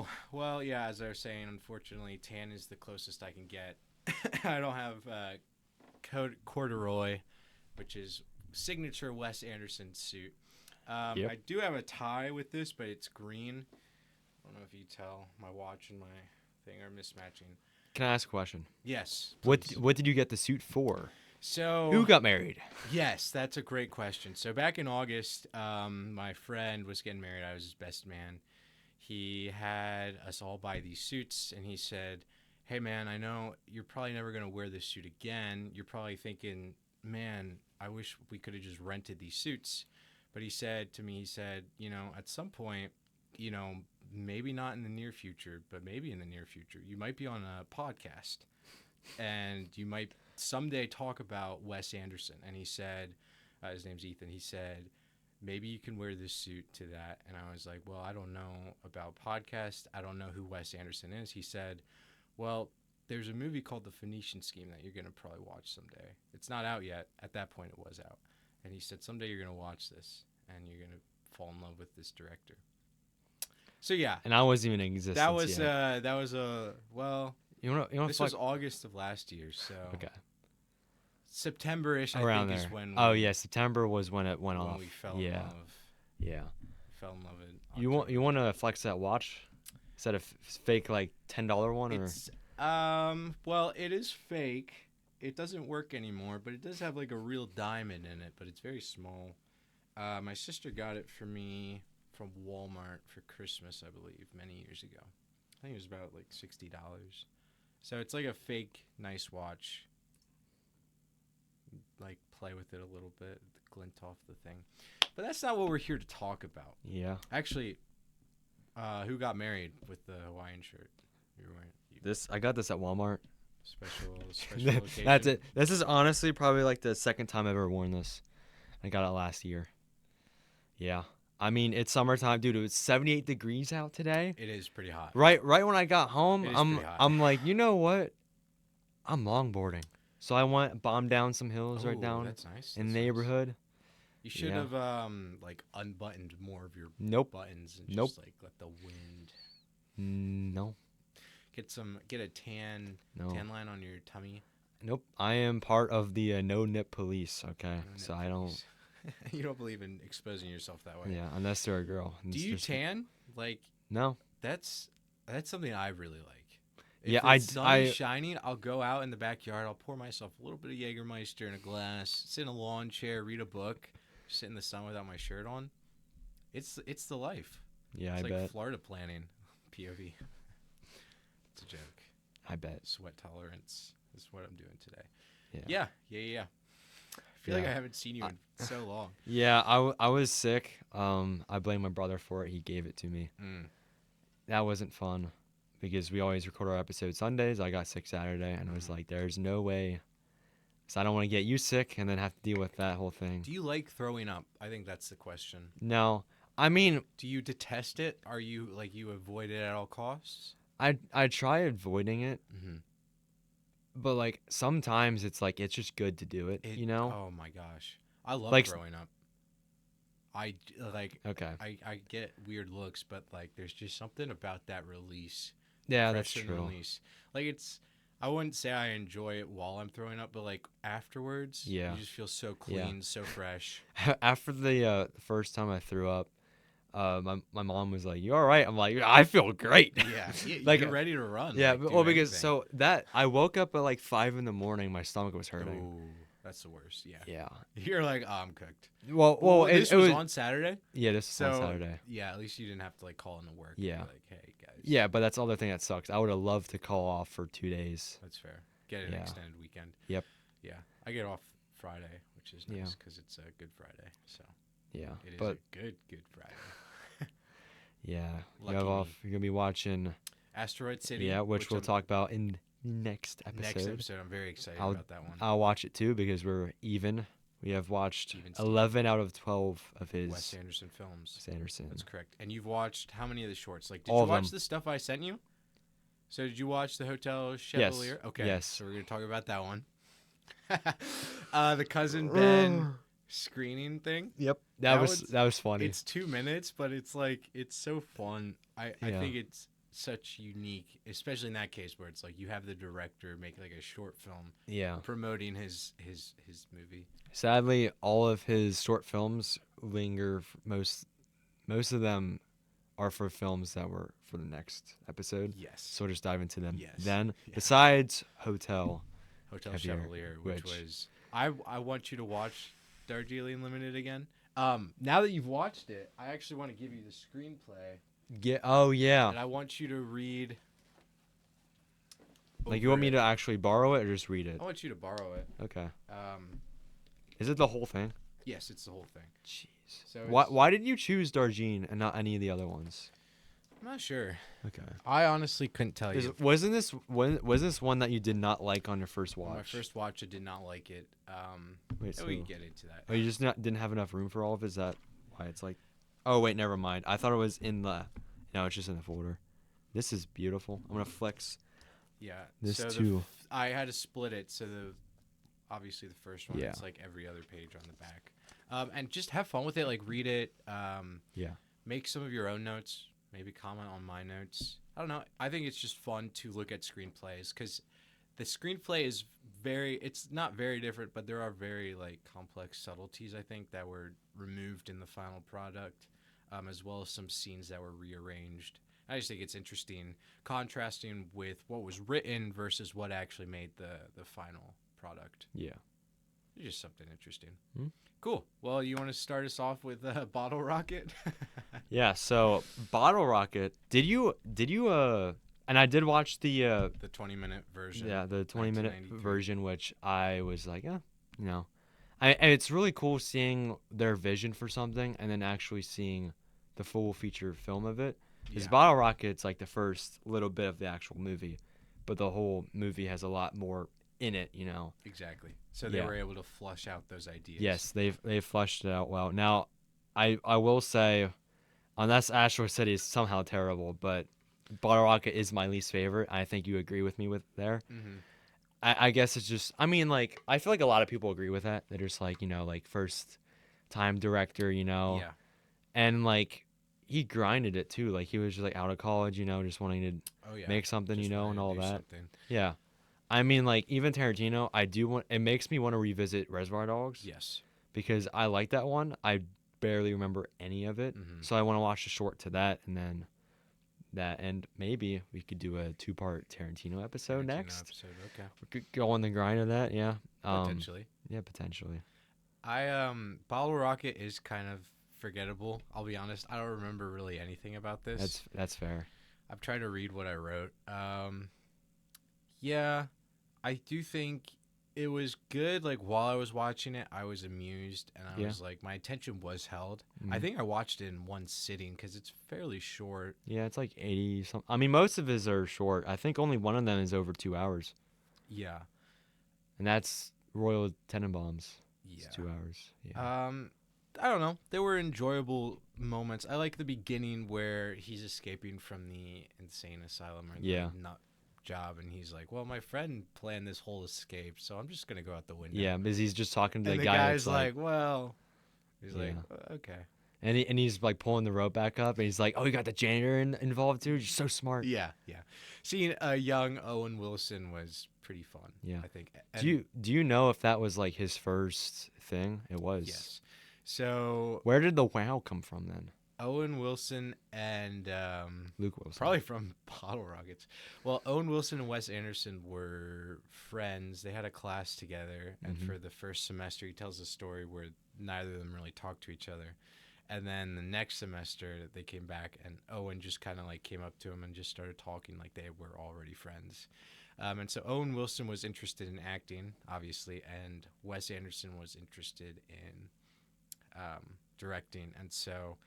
Cool. Well, yeah, as I was saying, unfortunately, tan is the closest I can get. I don't have corduroy, which is signature Wes Anderson suit. Yep. I do have a tie with this, but it's green. I don't know if you tell. My watch and my thing are mismatching. Can I ask a question? Yes, What please. What did you get the suit for? So Who got married? yes, that's a great question. So back in August, my friend was getting married. I was his best man. He had us all buy these suits, and he said, "Hey, man, I know you're probably never going to wear this suit again. You're probably thinking, man, I wish we could have just rented these suits." But he said to me, at some point, maybe not in the near future, but maybe in the near future, you might be on a podcast and you might someday talk about Wes Anderson. And he said, his name's Ethan. He said, maybe you can wear this suit to that. And I was like, well, I don't know about podcasts. I don't know who Wes Anderson is. He said, well, there's a movie called The Phoenician Scheme that you're going to probably watch someday. It's not out yet. At that point, it was out. And he said, someday you're going to watch this and you're going to fall in love with this director. So, yeah. And I wasn't even in existence That was, yet. this was August of last year. So, okay. September-ish, I Around think, there. is when September was when it went when off. we fell in Yeah. love. Yeah. We fell in love in You want to flex that watch? Is that a fake like $10 one or? It's well, it is fake. It doesn't work anymore, but it does have like a real diamond in it, but it's very small. My sister got it for me from Walmart for Christmas, I believe, many years ago. I think it was about like $60. So it's like a fake nice watch. Like play with it a little bit, glint off the thing. But that's not what we're here to talk about. Yeah. Actually, who got married with the Hawaiian shirt? You were wearing I got this at Walmart. special occasion. That's it. This is honestly probably like the second time I've ever worn this. I got it last year. Yeah. I mean, it's summertime, dude. It was 78 degrees out today. It is pretty hot. Right when I got home, It is pretty hot. I'm like, you know what? I'm longboarding. So I went bombed down some hills right down That's nice. in the That's neighborhood. Nice. You should have like unbuttoned more of your buttons and just like let the wind. No. Get a tan line on your tummy. Nope. I am part of the no nip police. Okay, so I don't. You don't believe in exposing yourself that way. Yeah, unless they're a girl. Do you tan? Like no. That's something I really like. If the sun is shining, I'll go out in the backyard. I'll pour myself a little bit of Jägermeister in a glass, sit in a lawn chair, read a book, sit in the sun without my shirt on. It's the life. Yeah, it's I like bet. Florida planning, POV. It's a joke. I bet. Sweat tolerance is what I'm doing today. Yeah. Yeah. I feel like I haven't seen you in so long. Yeah, I was sick. I blame my brother for it. He gave it to me. That wasn't fun because we always record our episodes Sundays. I got sick Saturday, and I was like, there's no way. Because I don't want to get you sick and then have to deal with that whole thing. Do you like throwing up? I think that's the question. No. I mean... Do you detest it? Are you, like, you avoid it at all costs? I try avoiding it. Mm-hmm. But, like, sometimes it's, like, it's just good to do it, you know? Oh, my gosh. I love throwing up. Okay. I get weird looks, but, like, there's just something about that release. Yeah, that's true. Release. Like, I wouldn't say I enjoy it while I'm throwing up, but, like, afterwards, you just feel so clean, so fresh. After the first time I threw up, my mom was like, "You all right?" I'm like, "I feel great." Yeah, like you're ready to run. Yeah, like, because I woke up at like 5 a.m. My stomach was hurting. Ooh, that's the worst. Yeah. Yeah. You're like, oh, I'm cooked. Well, this was on Saturday. Yeah, this was on Saturday. Yeah, at least you didn't have to like call into work. Yeah. Like, hey guys. Yeah, but that's the other thing that sucks. I would have loved to call off for 2 days. That's fair. Get an extended weekend. Yep. Yeah, I get off Friday, which is nice because it's a Good Friday. So. Yeah. It is a good Friday. Yeah. You're gonna be watching Asteroid City. Yeah, which we'll talk about in next episode. I'm very excited about that one. I'll watch it too because we're even. We have watched 11 out of 12 of his Wes Anderson films. Wes Anderson. That's correct. And you've watched how many of the shorts? Like, did All you of watch them. the stuff I sent you? So did you watch the Hotel Chevalier? Yes. Okay. Yes. So we're gonna talk about that one. The Cousin Ben screening thing. Yep. That was funny. It's 2 minutes, but it's like it's so fun. I think it's such unique, especially in that case where it's like you have the director make like a short film Yeah. promoting his movie. Sadly, all of his short films linger. Most of them are for films that were for the next episode. Yes. So we'll just dive into them. Yes. Then, Yeah. besides Hotel Chevalier, which was I want you to watch Darjeeling Limited again. Now that you've watched it, I actually want to give you the screenplay. Oh yeah. And I want you to read. Like you want me to actually borrow it or just read it? I want you to borrow it. Okay. Is it the whole thing? Yes, it's the whole thing. Jeez. So why did you choose Darjeeling and not any of the other ones? I'm not sure. Okay. I honestly couldn't tell you. Wasn't this one that you did not like on your first watch? On my first watch, I did not like it. Wait, so we can get into that. Oh, you just didn't have enough room for all of it? Is that why it's like... Oh, wait, never mind. I thought it was in the... No, it's just in the folder. This is beautiful. I'm going to flex this too. I had to split it, so obviously the first one, Yeah. it's like every other page on the back. And just have fun with it. Like, read it. Yeah. Make some of your own notes. Maybe comment on my notes. I don't know. I think it's just fun to look at screenplays because the screenplay is it's not very different, but there are very like complex subtleties, I think, that were removed in the final product, as well as some scenes that were rearranged. I just think it's interesting contrasting with what was written versus what actually made the final product. Yeah. It's just something interesting. Hmm? Cool. Well, you want to start us off with Bottle Rocket? Yeah, so Bottle Rocket, did you and I did watch the 20-minute version. Yeah, the 20-minute version, which I was like, and it's really cool seeing their vision for something and then actually seeing the full feature film of it. Because Bottle Rocket's like the first little bit of the actual movie, but the whole movie has a lot more in it, Exactly. So they were able to flush out those ideas. Yes, they've flushed it out well. Now, I will say, unless Asteroid City is somehow terrible, but Bottle Rocket is my least favorite. I think you agree with me with there. Mm-hmm. I guess it's just, I mean, like, I feel like a lot of people agree with that. They're just like, like first time director, Yeah. And like he grinded it too. Like he was just like out of college, just wanting to make something, just and all that. Something. Yeah. I mean, like even Tarantino, it makes me want to revisit Reservoir Dogs. Yes. Because I like that one. I barely remember any of it. Mm-hmm. So I want to watch the short to that and maybe we could do a 2-part Tarantino episode next. Okay. We could go on the grind of that, yeah. Potentially. Yeah, potentially. Bottle Rocket is kind of forgettable. I'll be honest. I don't remember really anything about this. That's fair. I've tried to read what I wrote. Yeah, I do think it was good. Like while I was watching it, I was amused and I was like, my attention was held. Mm-hmm. I think I watched it in one sitting because it's fairly short. Yeah, it's like 80 something. I mean, most of his are short. I think only one of them is over 2 hours. Yeah. And that's Royal Tenenbaums. Yeah. It's 2 hours. Yeah. I don't know. There were enjoyable moments. I like the beginning where he's escaping from the insane asylum or the nut job, and he's like, well, my friend planned this whole escape, so I'm just gonna go out the window. Yeah, because he's just talking to and the guy. The guy's like, well, he's like, okay. And he's like pulling the rope back up, and he's like, oh, you got the janitor involved too. You're so smart. Yeah. Seeing a young Owen Wilson was pretty fun. Yeah, I think. And do you know if that was like his first thing? It was. Yes. So where did the wow come from then? Owen Wilson and Luke Wilson. Probably from Bottle Rockets. Well, Owen Wilson and Wes Anderson were friends. They had a class together, and for the first semester, he tells a story where neither of them really talked to each other. And then the next semester, they came back, and Owen just kind of like came up to him and just started talking like they were already friends. And so Owen Wilson was interested in acting, obviously, and Wes Anderson was interested in directing. And so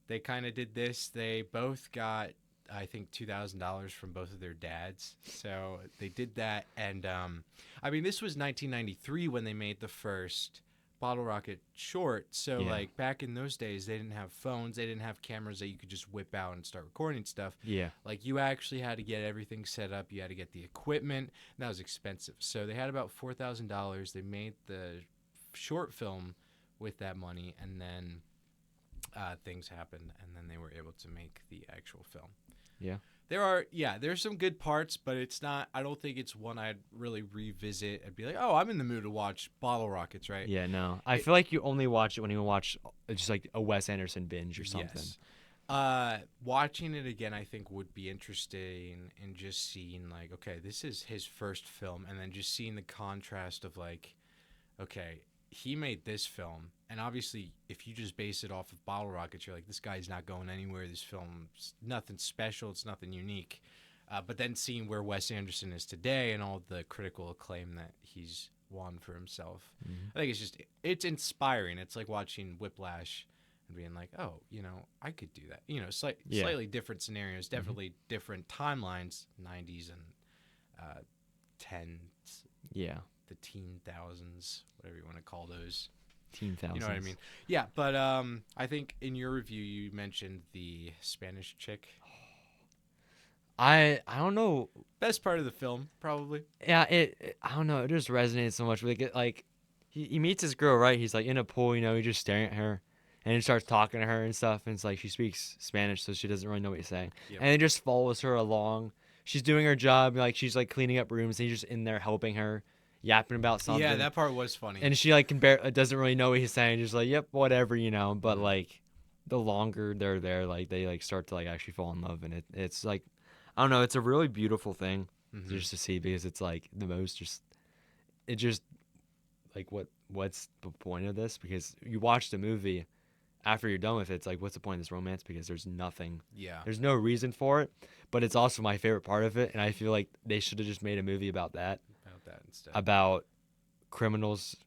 they kind of did this. They both got, I think, $2,000 from both of their dads. So they did that. And, I mean, this was 1993 when they made the first Bottle Rocket short. So, like, back in those days, they didn't have phones. They didn't have cameras that you could just whip out and start recording stuff. Yeah. Like, you actually had to get everything set up. You had to get the equipment. And that was expensive. So they had about $4,000. They made the short film with that money. And then things happened, and then they were able to make the actual film. Yeah. there's some good parts, but it's not. I don't think it's one I'd really revisit and be like, oh, I'm in the mood to watch Bottle Rockets, right? Yeah, no. I It- feel like you only watch it when you watch just like a Wes Anderson binge or something. Yes. Watching it again, I think would be interesting, and just seeing like, okay, this is his first film, and then just seeing the contrast of like, okay, he made this film, and obviously, if you just base it off of Bottle Rockets, you're like, this guy's not going anywhere. This film's nothing special. It's nothing unique. But then seeing where Wes Anderson is today and all the critical acclaim that he's won for himself, I think it's inspiring. It's like watching Whiplash and being like, oh, I could do that. Yeah. Slightly different scenarios, definitely different timelines, 90s and tens, Yeah. the teen thousands, whatever you want to call those. Teen thousands. You know what I mean? Yeah, but I think in your review you mentioned the Spanish chick. I don't know. Best part of the film, probably. Yeah, I don't know. It just resonates so much with it. Like, he meets this girl, right? He's like in a pool, he's just staring at her, and he starts talking to her and stuff. And it's like she speaks Spanish, so she doesn't really know what he's saying. Yep. And he just follows her along. She's doing her job, like she's like cleaning up rooms, and he's just in there helping her, yapping about something. Yeah, that part was funny. And she like doesn't really know what he's saying, just like yep, whatever, But like, the longer they're there, like they like start to like actually fall in love, and it's like, I don't know, it's a really beautiful thing just to see, because it's like the most just like what's the point of this? Because you watch the movie, after you're done with it, it's like, what's the point of this romance? Because there's nothing. Yeah. There's no reason for it, but it's also my favorite part of it, and I feel like they should have just made a movie about that Instead. about criminals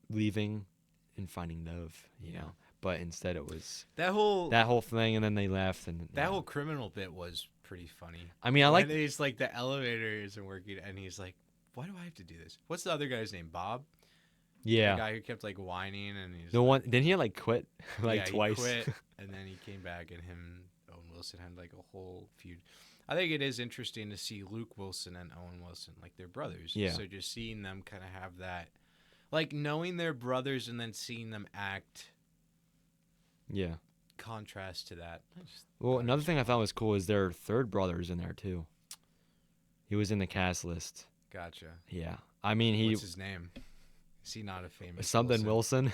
leaving and finding love, know. But instead it was that whole thing, and then they left, and that whole criminal bit was pretty funny. I mean, I like he's like, the elevator isn't working, and he's like, why do I have to do this? What's the other guy's name? Bob? Yeah. The guy who kept like whining, and he's the one. Didn't he like quit twice? He quit, and then he came back, and him and Owen Wilson had like a whole feud. I think it is interesting to see Luke Wilson and Owen Wilson, like, they're brothers. Yeah. So just seeing them kind of have that, like, knowing they're brothers and then seeing them act. Yeah. Contrast to that. Well, another thing I thought was cool is their third brother's in there too. He was in the cast list. Gotcha. Yeah. I mean, what's his name? Is he not a famous something Wilson?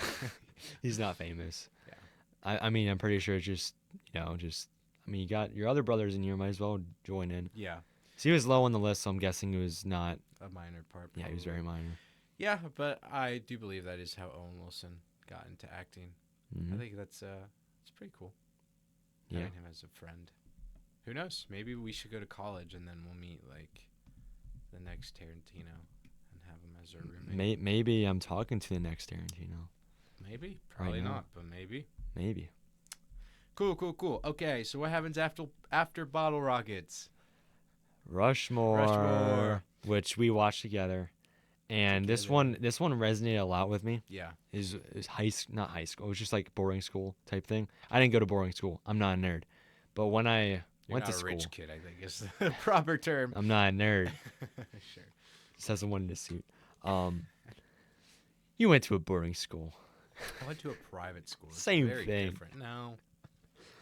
He's not famous. Yeah. I mean, I'm pretty sure it's just, I mean, you got your other brothers in here, might as well join in. Yeah. So he was low on the list, so I'm guessing it was not a minor part. Probably. Yeah, he was very minor. Yeah, but I do believe that is how Owen Wilson got into acting. I think that's it's pretty cool. Yeah. Having him as a friend. Who knows? Maybe we should go to college and then we'll meet like the next Tarantino and have him as our roommate. Maybe I'm talking to the next Tarantino. Maybe. Probably not, but maybe. Maybe. Cool. Okay, so what happens after Bottle Rockets? Rushmore, which we watched together. And this one resonated a lot with me. Yeah. Is not high school. It was just like boarding school type thing. I didn't go to boarding school. I'm not a nerd. But when I went to school, rich kid, I think is the proper term. I'm not a nerd. Sure. Just has someone in a suit. You went to a boarding school. I went to a private school. It's Same very thing. Different. No.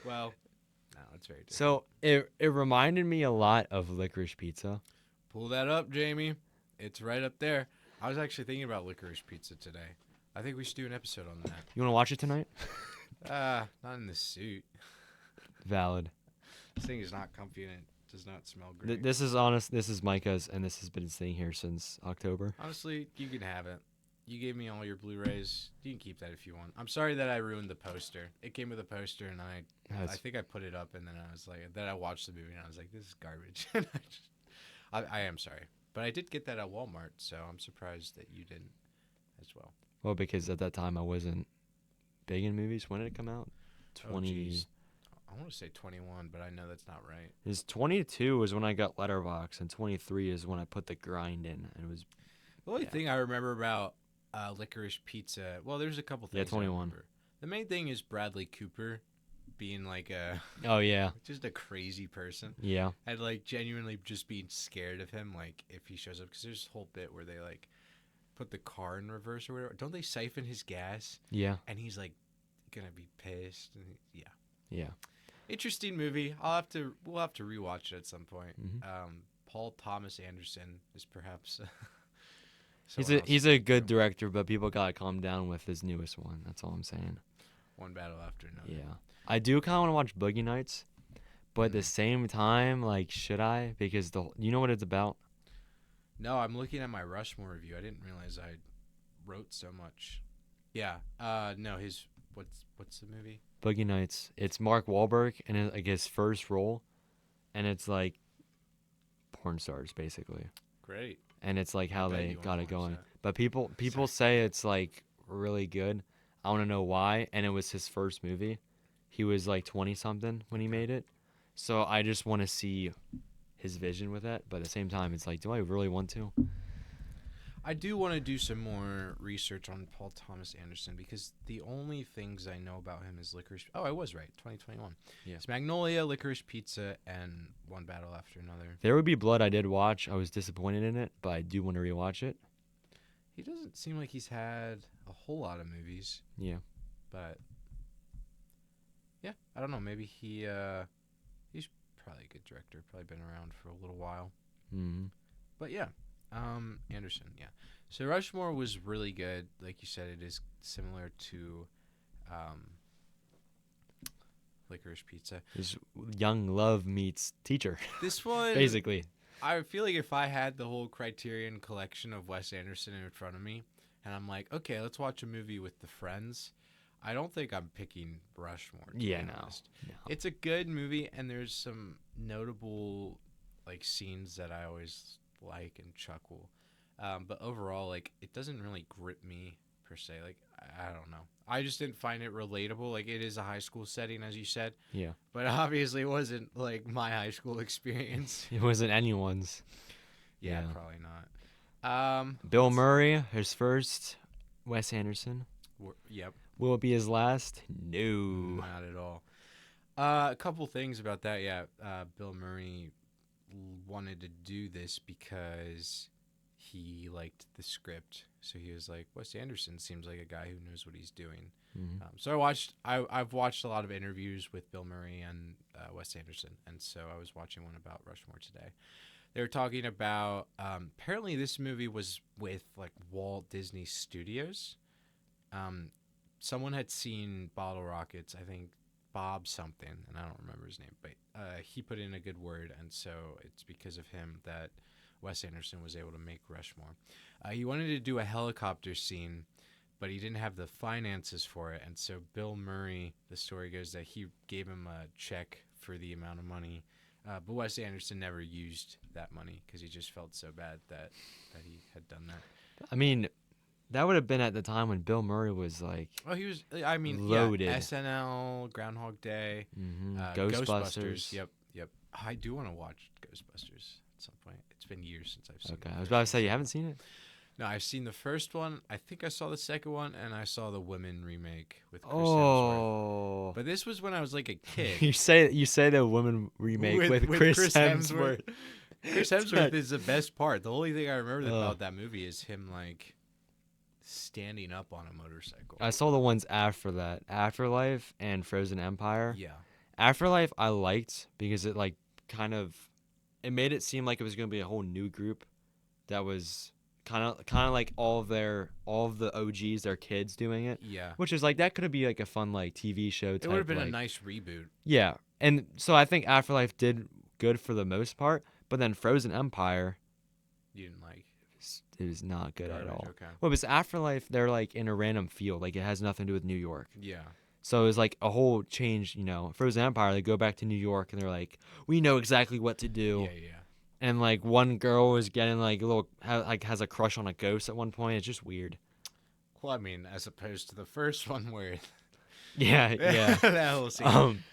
Well, no, it's very different. So it reminded me a lot of Licorice Pizza. Pull that up, Jamie. It's right up there. I was actually thinking about Licorice Pizza today. I think we should do an episode on that. You want to watch it tonight? Not in this suit. Valid. This thing is not comfy and it does not smell great. This is honest. This is Micah's, and this has been sitting here since October. Honestly, you can have it. You gave me all your Blu-rays. You can keep that if you want. I'm sorry that I ruined the poster. It came with a poster, and I think I put it up, and then I was like, then I watched the movie, and I was like, this is garbage. And I am sorry. But I did get that at Walmart, so I'm surprised that you didn't as well. Well, because at that time I wasn't big in movies. When did it come out? I want to say 21, but I know that's not right. Is 22 was when I got Letterboxd, and 23 is when I put the grind in. And it was the only thing I remember about Licorice Pizza. Well, there's a couple things. Yeah, 21. The main thing is Bradley Cooper being like just a crazy person. Yeah. And like genuinely just being scared of him, like if he shows up, because there's this whole bit where they like put the car in reverse or whatever. Don't they siphon his gas? Yeah. And he's like gonna be pissed. And Yeah. Interesting movie. We'll have to rewatch it at some point. Hmm. Paul Thomas Anderson is perhaps He's someone a else he's to a look good to. director, but people gotta calm down with his newest one. That's all I'm saying. One battle after another. Yeah, I do kind of want to watch Boogie Nights, but at the Mm. same time, like, should I? Because you know what it's about. No, I'm looking at my Rushmore review. I didn't realize I wrote so much. Yeah. No, what's the movie? Boogie Nights. It's Mark Wahlberg and like his first role, and it's like porn stars basically, Great. and it's like I how bet they you want got to it watch going. that. But people say it's like really good. I want to know why, and it was his first movie. He was like 20 something when he Okay. made it, so I just want to see his vision with it. But at the same time, it's like, do I really want to? I do want to do some more research on Paul Thomas Anderson because the only things I know about him is Licorice. Oh, I was right. 2021. Yeah. It's Magnolia, Licorice Pizza, and One Battle After Another. There Would Be Blood. I did watch. I was disappointed in it, but I do want to rewatch it. He doesn't seem like he's had a whole lot of movies, Yeah. but yeah, I don't know. Maybe he's probably a good director. Probably been around for a little while. Hmm. But yeah, Anderson. Yeah. So Rushmore was really good. Like you said, it is similar to um, Licorice Pizza. His young love meets teacher, This one, basically. I feel like if I had the whole Criterion collection of Wes Anderson in front of me, and I'm like, okay, let's watch a movie with the friends, I don't think I'm picking Rushmore. To Yeah, be no. honest. No. It's a good movie, and there's some notable like scenes that I always like and chuckle. But overall, like it doesn't really grip me per se. Like I don't know. I just didn't find it relatable. Like it is a high school setting, as you said, Yeah. but obviously it wasn't like my high school experience. It wasn't anyone's. Yeah, Yeah. probably not. Bill Let's see. Murray, his first. Wes Anderson. Yep, Will it be his last? No. not at all. A couple things about that. Yeah, Bill Murray wanted to do this because he liked the script. So he was like, Wes Anderson seems like a guy who knows what he's doing. Hmm. So I've watched a lot of interviews with Bill Murray and Wes Anderson, and so I was watching one about Rushmore today. They were talking about apparently this movie was with like Walt Disney Studios. Um, Someone had seen Bottle Rockets, I think Bob something, and I don't remember his name, but he put in a good word, and so it's because of him that Wes Anderson was able to make Rushmore. He wanted to do a helicopter scene, but he didn't have the finances for it, and so Bill Murray, the story goes that he gave him a check for the amount of money, but Wes Anderson never used that money because he just felt so bad that he had done that. I mean, that would have been at the time when Bill Murray was like Oh, he was. I mean, loaded. yeah. SNL, Groundhog Day, Ghostbusters. Yep, yep. I do want to watch Ghostbusters at some point. It's been years since I've seen. Okay, the I was first about to and say you second haven't seen it. No, I've seen the first one. I think I saw the second one, and I saw the Women remake with Chris Hemsworth. Oh, But this was when I was like a kid. you say the woman remake with Chris Hemsworth. Chris Hemsworth is the best part. The only thing I remember Ugh. about that movie is him like standing up on a motorcycle. I saw the ones after that, Afterlife and Frozen Empire. Yeah. Afterlife I liked because it like kind of it made it seem like it was gonna be a whole new group that was kind of like all of the OGs, their kids doing it, Yeah. which is like that could be like a fun like TV show type. It would have been a like, nice reboot. yeah, and so I think Afterlife did good for the most part, but then Frozen Empire You didn't like. it was not good at Garbage, all. okay. Well, because Afterlife they're like in a random field, like it has nothing to do with New York. Yeah. So it was like a whole change, you know. Frozen Empire, they go back to New York and they're like, we know exactly what to do. Yeah, yeah. And like one girl was getting like a little, has a crush on a ghost at one point. It's just weird. Well, I mean, as opposed to the first one where Yeah, yeah. that whole scene.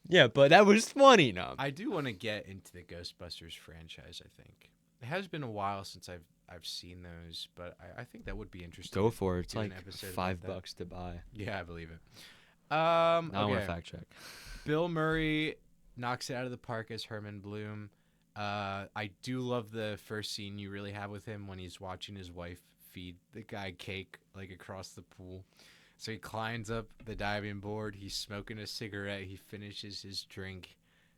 Yeah, but that was funny, no. I do want to get into the Ghostbusters franchise. I think it has been a while since I've seen those, but I think that would be interesting. Go for it. It's do an like episode about that. $5 to buy. Yeah, I believe it. Now I want Okay. to fact check. Bill Murray knocks it out of the park as Herman Bloom. I do love the first scene you really have with him when he's watching his wife feed the guy cake like across the pool. So he climbs up the diving board. He's smoking a cigarette. He finishes his drink,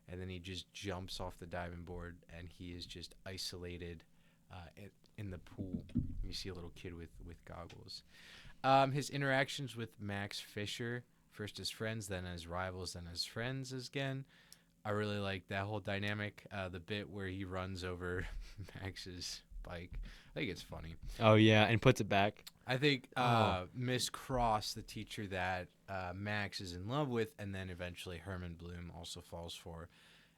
and then he just jumps off the diving board, and he is just isolated in the pool. You see a little kid with goggles. His interactions with Max Fisher, first as friends, then as rivals, then as friends again. I really like that whole dynamic. The bit where he runs over Max's bike. I think it's funny. Oh yeah, and puts it back. I think Miss Cross, the teacher that Max is in love with, and then eventually Herman Bloom also falls for,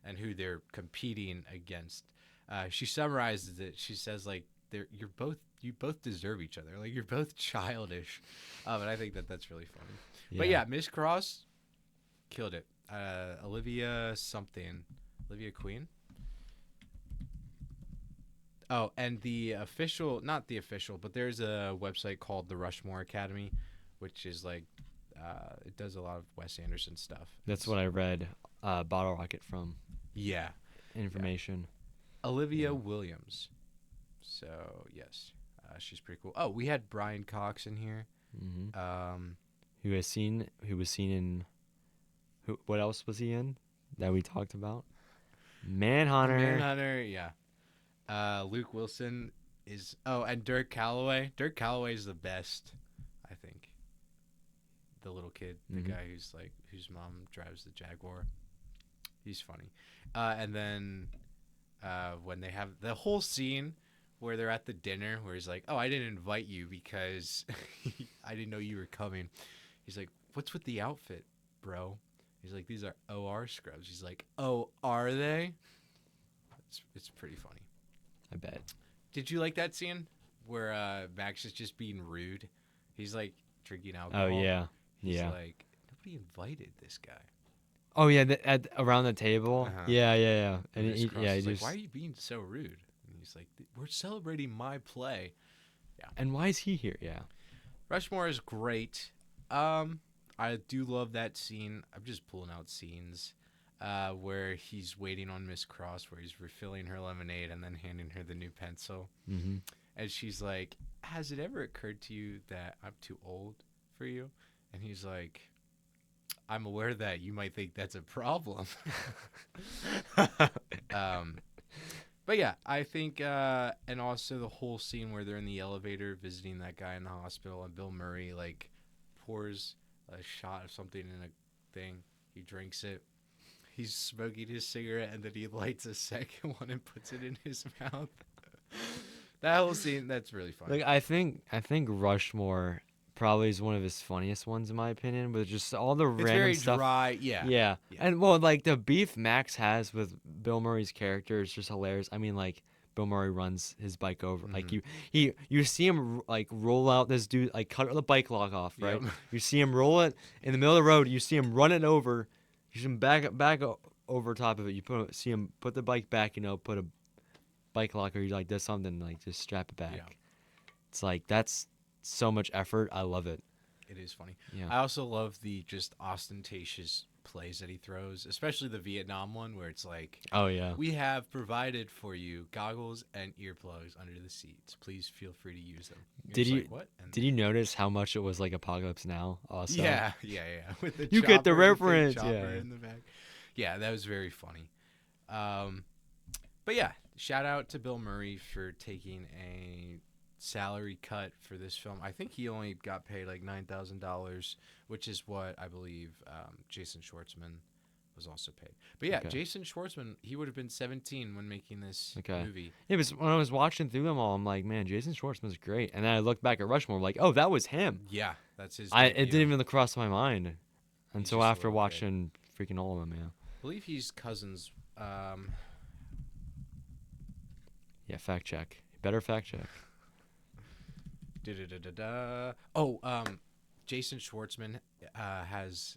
and who they're competing against. She summarizes it. She says like, you both deserve each other. Like you're both childish, and I think that's really funny. Yeah. But yeah, Miss Cross killed it. Olivia Queen. Oh, and not the official, but there's a website called the Rushmore Academy, which is like, it does a lot of Wes Anderson stuff. That's what I read Bottle Rocket from. Yeah. Information. Yeah. Olivia Williams. So, yes, she's pretty cool. Oh, we had Brian Cox in here. Mm-hmm. Who was seen in, what else was he in that we talked about? Manhunter, yeah. Luke Wilson is... Oh, and Dirk Calloway. Dirk Calloway is the best, I think. The little kid, the guy whose mom drives the Jaguar. He's funny. And then when they have the whole scene where they're at the dinner where he's like, oh, I didn't invite you because I didn't know you were coming. He's like, what's with the outfit, bro? He's like, these are OR scrubs. He's like, oh, are they? It's pretty funny. I bet. Did you like that scene where Max is just being rude? He's like drinking alcohol. Oh, yeah. He's like, nobody invited this guy. Oh, yeah, around the table? Uh-huh. Yeah. And he's like, why are you being so rude? And he's like, we're celebrating my play. Yeah. And why is he here? Yeah. Rushmore is great. I do love that scene. I'm just pulling out scenes where he's waiting on Miss Cross, where he's refilling her lemonade and then handing her the new pencil. Mm-hmm. And she's like, has it ever occurred to you that I'm too old for you? And he's like, I'm aware that you might think that's a problem. But yeah, I think, and also the whole scene where they're in the elevator visiting that guy in the hospital, and Bill Murray like pours a shot of something in a thing. He drinks it. He's smoking his cigarette, and then he lights a second one and puts it in his mouth. That whole scene, that's really funny. Like I think Rushmore probably is one of his funniest ones in my opinion, but just all the random very stuff. Dry, yeah. Yeah. And well, like the beef Max has with Bill Murray's character is just hilarious. I mean, like Bill Murray runs his bike over. Mm-hmm. Like you see him like roll out this dude, like cut the bike lock off, right? Yep. You see him roll it in the middle of the road. You see him run it over. You see him back over top of it. You see him put the bike back. Put a bike lock, or he like does something like just strap it back. Yeah. It's like that's so much effort. I love it. It is funny. Yeah. I also love the just ostentatious plays that he throws, especially the Vietnam one where it's like, oh yeah, we have provided for you goggles and earplugs under the seats. Please feel free to use them. Did you like, what? Did you notice how much it was like Apocalypse Now? Also, yeah. With the you chopper, get the reference. chopper Yeah, in the back. Yeah, that was very funny. But yeah, shout out to Bill Murray for taking a salary cut for this film. I think he only got paid like $9,000, which is what I believe Jason Schwartzman was also paid. But yeah, okay. Jason Schwartzman, he would have been 17 when making this movie. Yeah, but when I was watching through them all, I'm like, man, Jason Schwartzman's great. And then I looked back at Rushmore, like, oh, that was him. Yeah, that's his. It didn't even cross my mind until after watching freaking all of them. Yeah. I believe he's cousins. Yeah, fact check. Better fact check. Jason Schwartzman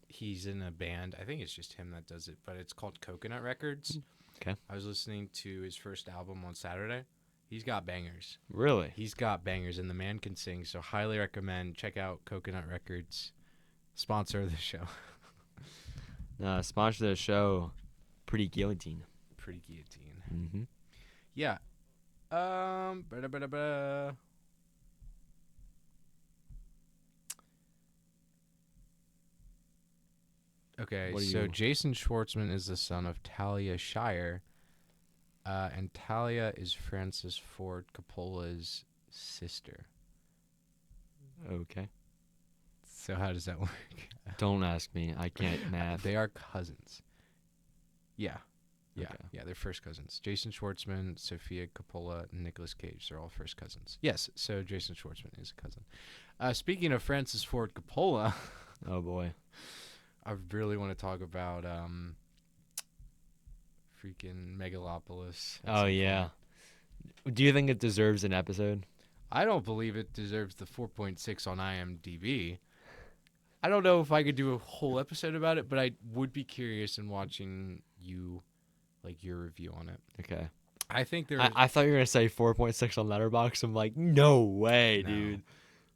he's in a band. I think it's just him that does it, but it's called Coconut Records. Okay. I was listening to his first album on Saturday. He's got bangers. Really? He's got bangers, and the man can sing, so highly recommend. Check out Coconut Records. Sponsor of the show. Sponsor of the show, Pretty Guillotine. Pretty Guillotine. Mm-hmm. Yeah. Okay, What do so you? Jason Schwartzman is the son of Talia Shire, and Talia is Francis Ford Coppola's sister. Okay. So how does that work? Don't ask me. I can't math. They are cousins. Yeah. Yeah. Okay. Yeah, they're first cousins. Jason Schwartzman, Sophia Coppola, and Nicolas Cage. They're all first cousins. Yes, so Jason Schwartzman is a cousin. Speaking of Francis Ford Coppola, Oh boy. I really want to talk about freaking Megalopolis. at Oh some yeah. point. Do you think it deserves an episode? I don't believe it deserves the 4.6 on IMDb. I don't know if I could do a whole episode about it, but I would be curious in watching you, like your review on it. Okay. I think there. I thought you were gonna say 4.6 on Letterboxd. I'm like, no way, No. dude.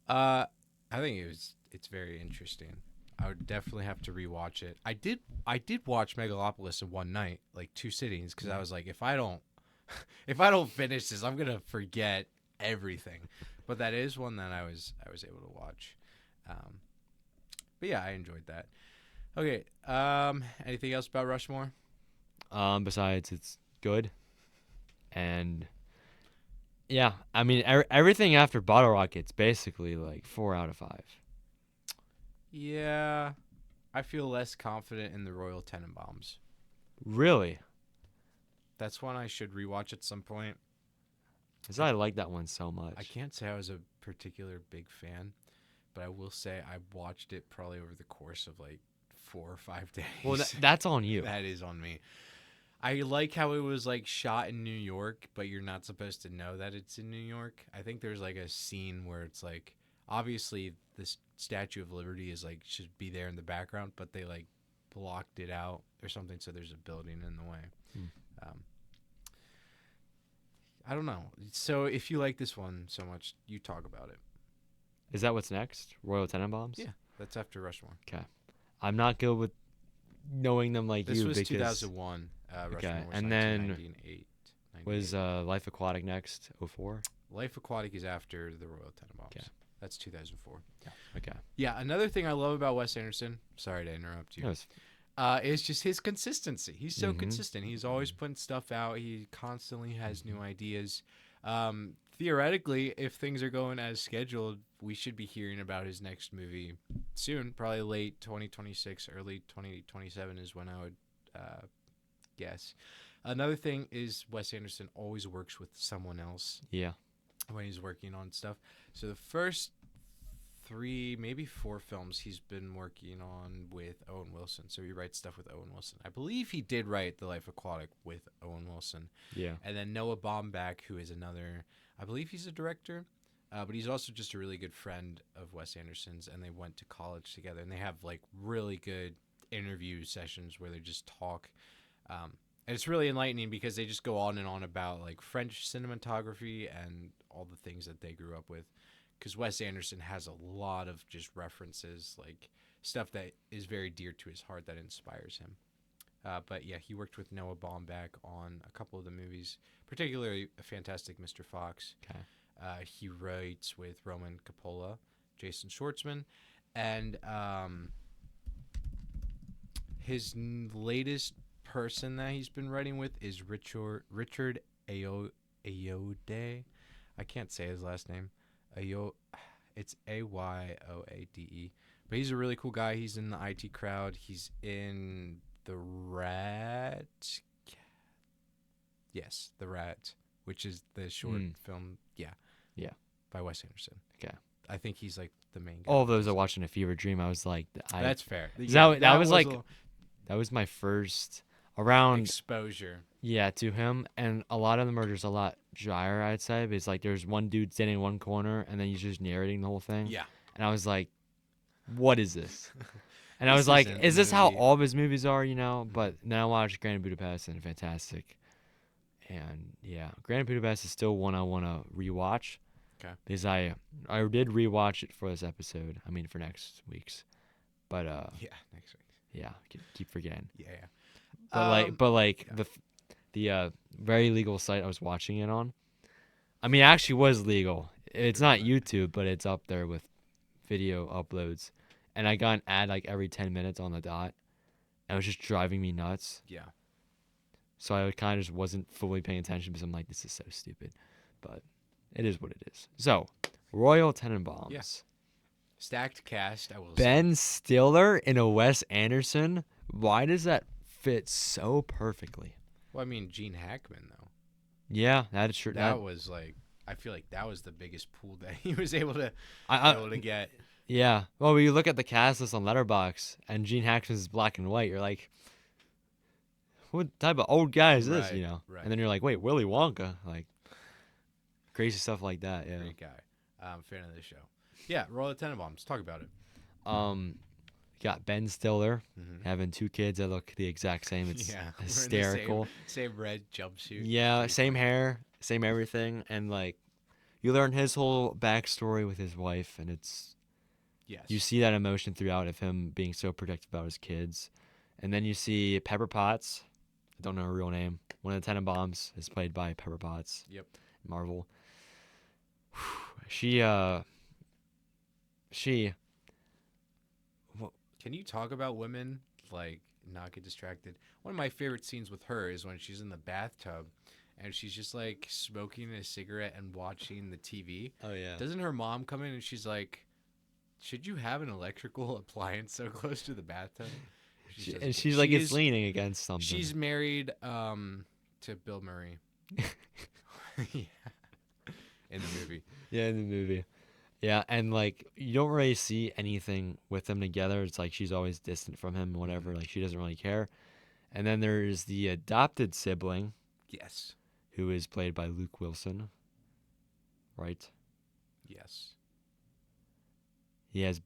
I think it's very interesting. I would definitely have to rewatch it. I did watch Megalopolis in one night, like 2 sittings, because I was like, if I don't finish this, I'm gonna forget everything. But that is one that I was able to watch. But yeah, I enjoyed that. Okay. Anything else about Rushmore? Besides, it's good, and yeah, I mean everything after Bottle Rocket's basically like 4 out of 5. Yeah, I feel less confident in the Royal Tenenbaums. Really? That's one I should rewatch at some point. Because I like that one so much. I can't say I was a particular big fan, but I will say I watched it probably over the course of like 4 or 5 days. Well, that's on you. That is on me. I like how it was like shot in New York, but you're not supposed to know that it's in New York. I think there's like a scene where it's like obviously the Statue of Liberty is like should be there in the background, but they like blocked it out or something, so there's a building in the way. I don't know. So if you like this one so much, you talk about it. Is that what's next? Royal Tenenbaums? Yeah, that's after Rushmore. Okay. I'm not good with knowing them like This you was because 2001. Rushmore Okay, was and then 1998. was Life Aquatic next? 04? Life Aquatic is after the Royal Tenenbaums. Okay. That's 2004. Okay. Yeah, another thing I love about Wes Anderson, sorry to interrupt you, Yes. is just his consistency. He's so Mhm. consistent. He's always putting stuff out. He constantly has new ideas. Theoretically, if things are going as scheduled, we should be hearing about his next movie soon. Probably late 2026, early 2027 is when I would guess. Another thing is Wes Anderson always works with someone else Yeah. when he's working on stuff. So the first 3, maybe 4 films he's been working on with Owen Wilson. So he writes stuff with Owen Wilson. I believe he did write The Life Aquatic with Owen Wilson. Yeah. And then Noah Baumbach, who is another, I believe he's a director, but he's also just a really good friend of Wes Anderson's, and they went to college together. And they have like really good interview sessions where they just talk. And it's really enlightening because they just go on and on about like French cinematography and all the things that they grew up with. Because Wes Anderson has a lot of just references, like stuff that is very dear to his heart that inspires him. But yeah, he worked with Noah Baumbach on a couple of the movies, particularly a Fantastic Mr. Fox. Okay. He writes with Roman Coppola, Jason Schwartzman, and his latest person that he's been writing with is Richard Ayoade. I can't say his last name. It's Ayoade. But he's a really cool guy. He's in the IT crowd. He's in The Rat. Yes, The Rat, which is the short film. Yeah. Yeah. By Wes Anderson. Okay. I think he's like the main guy. All of those are watching A Fever Dream. I was like, That's fair. that was like that was my first around exposure. Yeah, to him, and a lot of them are just a lot drier, I'd say. But it's like there's one dude standing in one corner, and then he's just narrating the whole thing. Yeah. And I was like, what is this? And I This was like, isn't is the this how movie. all of his movies are, you know? But then I watched Grand Budapest, and fantastic. And yeah, Grand Budapest is still one I want to rewatch. Okay. Because I did rewatch it for this episode. I mean, for next week's. But Yeah, next week. yeah, keep forgetting. Yeah. But yeah. the very legal site I was watching it on, I mean, it actually was legal. It's not YouTube, but it's up there with video uploads. And I got an ad like every 10 minutes on the dot. and it was just driving me nuts. Yeah. So I kind of just wasn't fully paying attention because I'm like, this is so stupid. But it is what it is. So, Royal Tenenbaums. Yeah. Stacked cast, I will say. Ben Stiller in a Wes Anderson. Why does that fit so perfectly? Well, I mean, Gene Hackman, though. Yeah, that is true. That was like, I feel like that was the biggest pool that he was able to get. Yeah. Well, when you look at the cast list on Letterboxd and Gene Hackman's is black and white, you're like, what type of old guy is this? You know? Right. And then you're like, wait, Willy Wonka, like crazy stuff like that. Yeah. Great guy. Fan of the show. Yeah, Royal Tenenbaums. Talk about it. Got Ben Stiller Mm-hmm. having 2 kids that look the exact same. It's hysterical. Same red jumpsuit. Yeah, same hair, same everything, and like you learn his whole backstory with his wife, and it's Yes. you see that emotion throughout of him being so protective about his kids, and then you see Pepper Potts. I don't know her real name. One of the Tenenbaums is played by Pepper Potts. Yep. Marvel. She. Can you talk about women, like, not get distracted? One of my favorite scenes with her is when she's in the bathtub and she's just, like, smoking a cigarette and watching the TV. Oh, yeah. Doesn't her mom come in and she's like, should you have an electrical appliance so close to the bathtub? She's like, it's leaning against something. She's married to Bill Murray. Yeah. In the movie. Yeah, in the movie. Yeah, and like you don't really see anything with them together. It's like she's always distant from him, whatever. Like she doesn't really care. And then there's the adopted sibling. Yes. Who is played by Luke Wilson. Right? Yes. He has,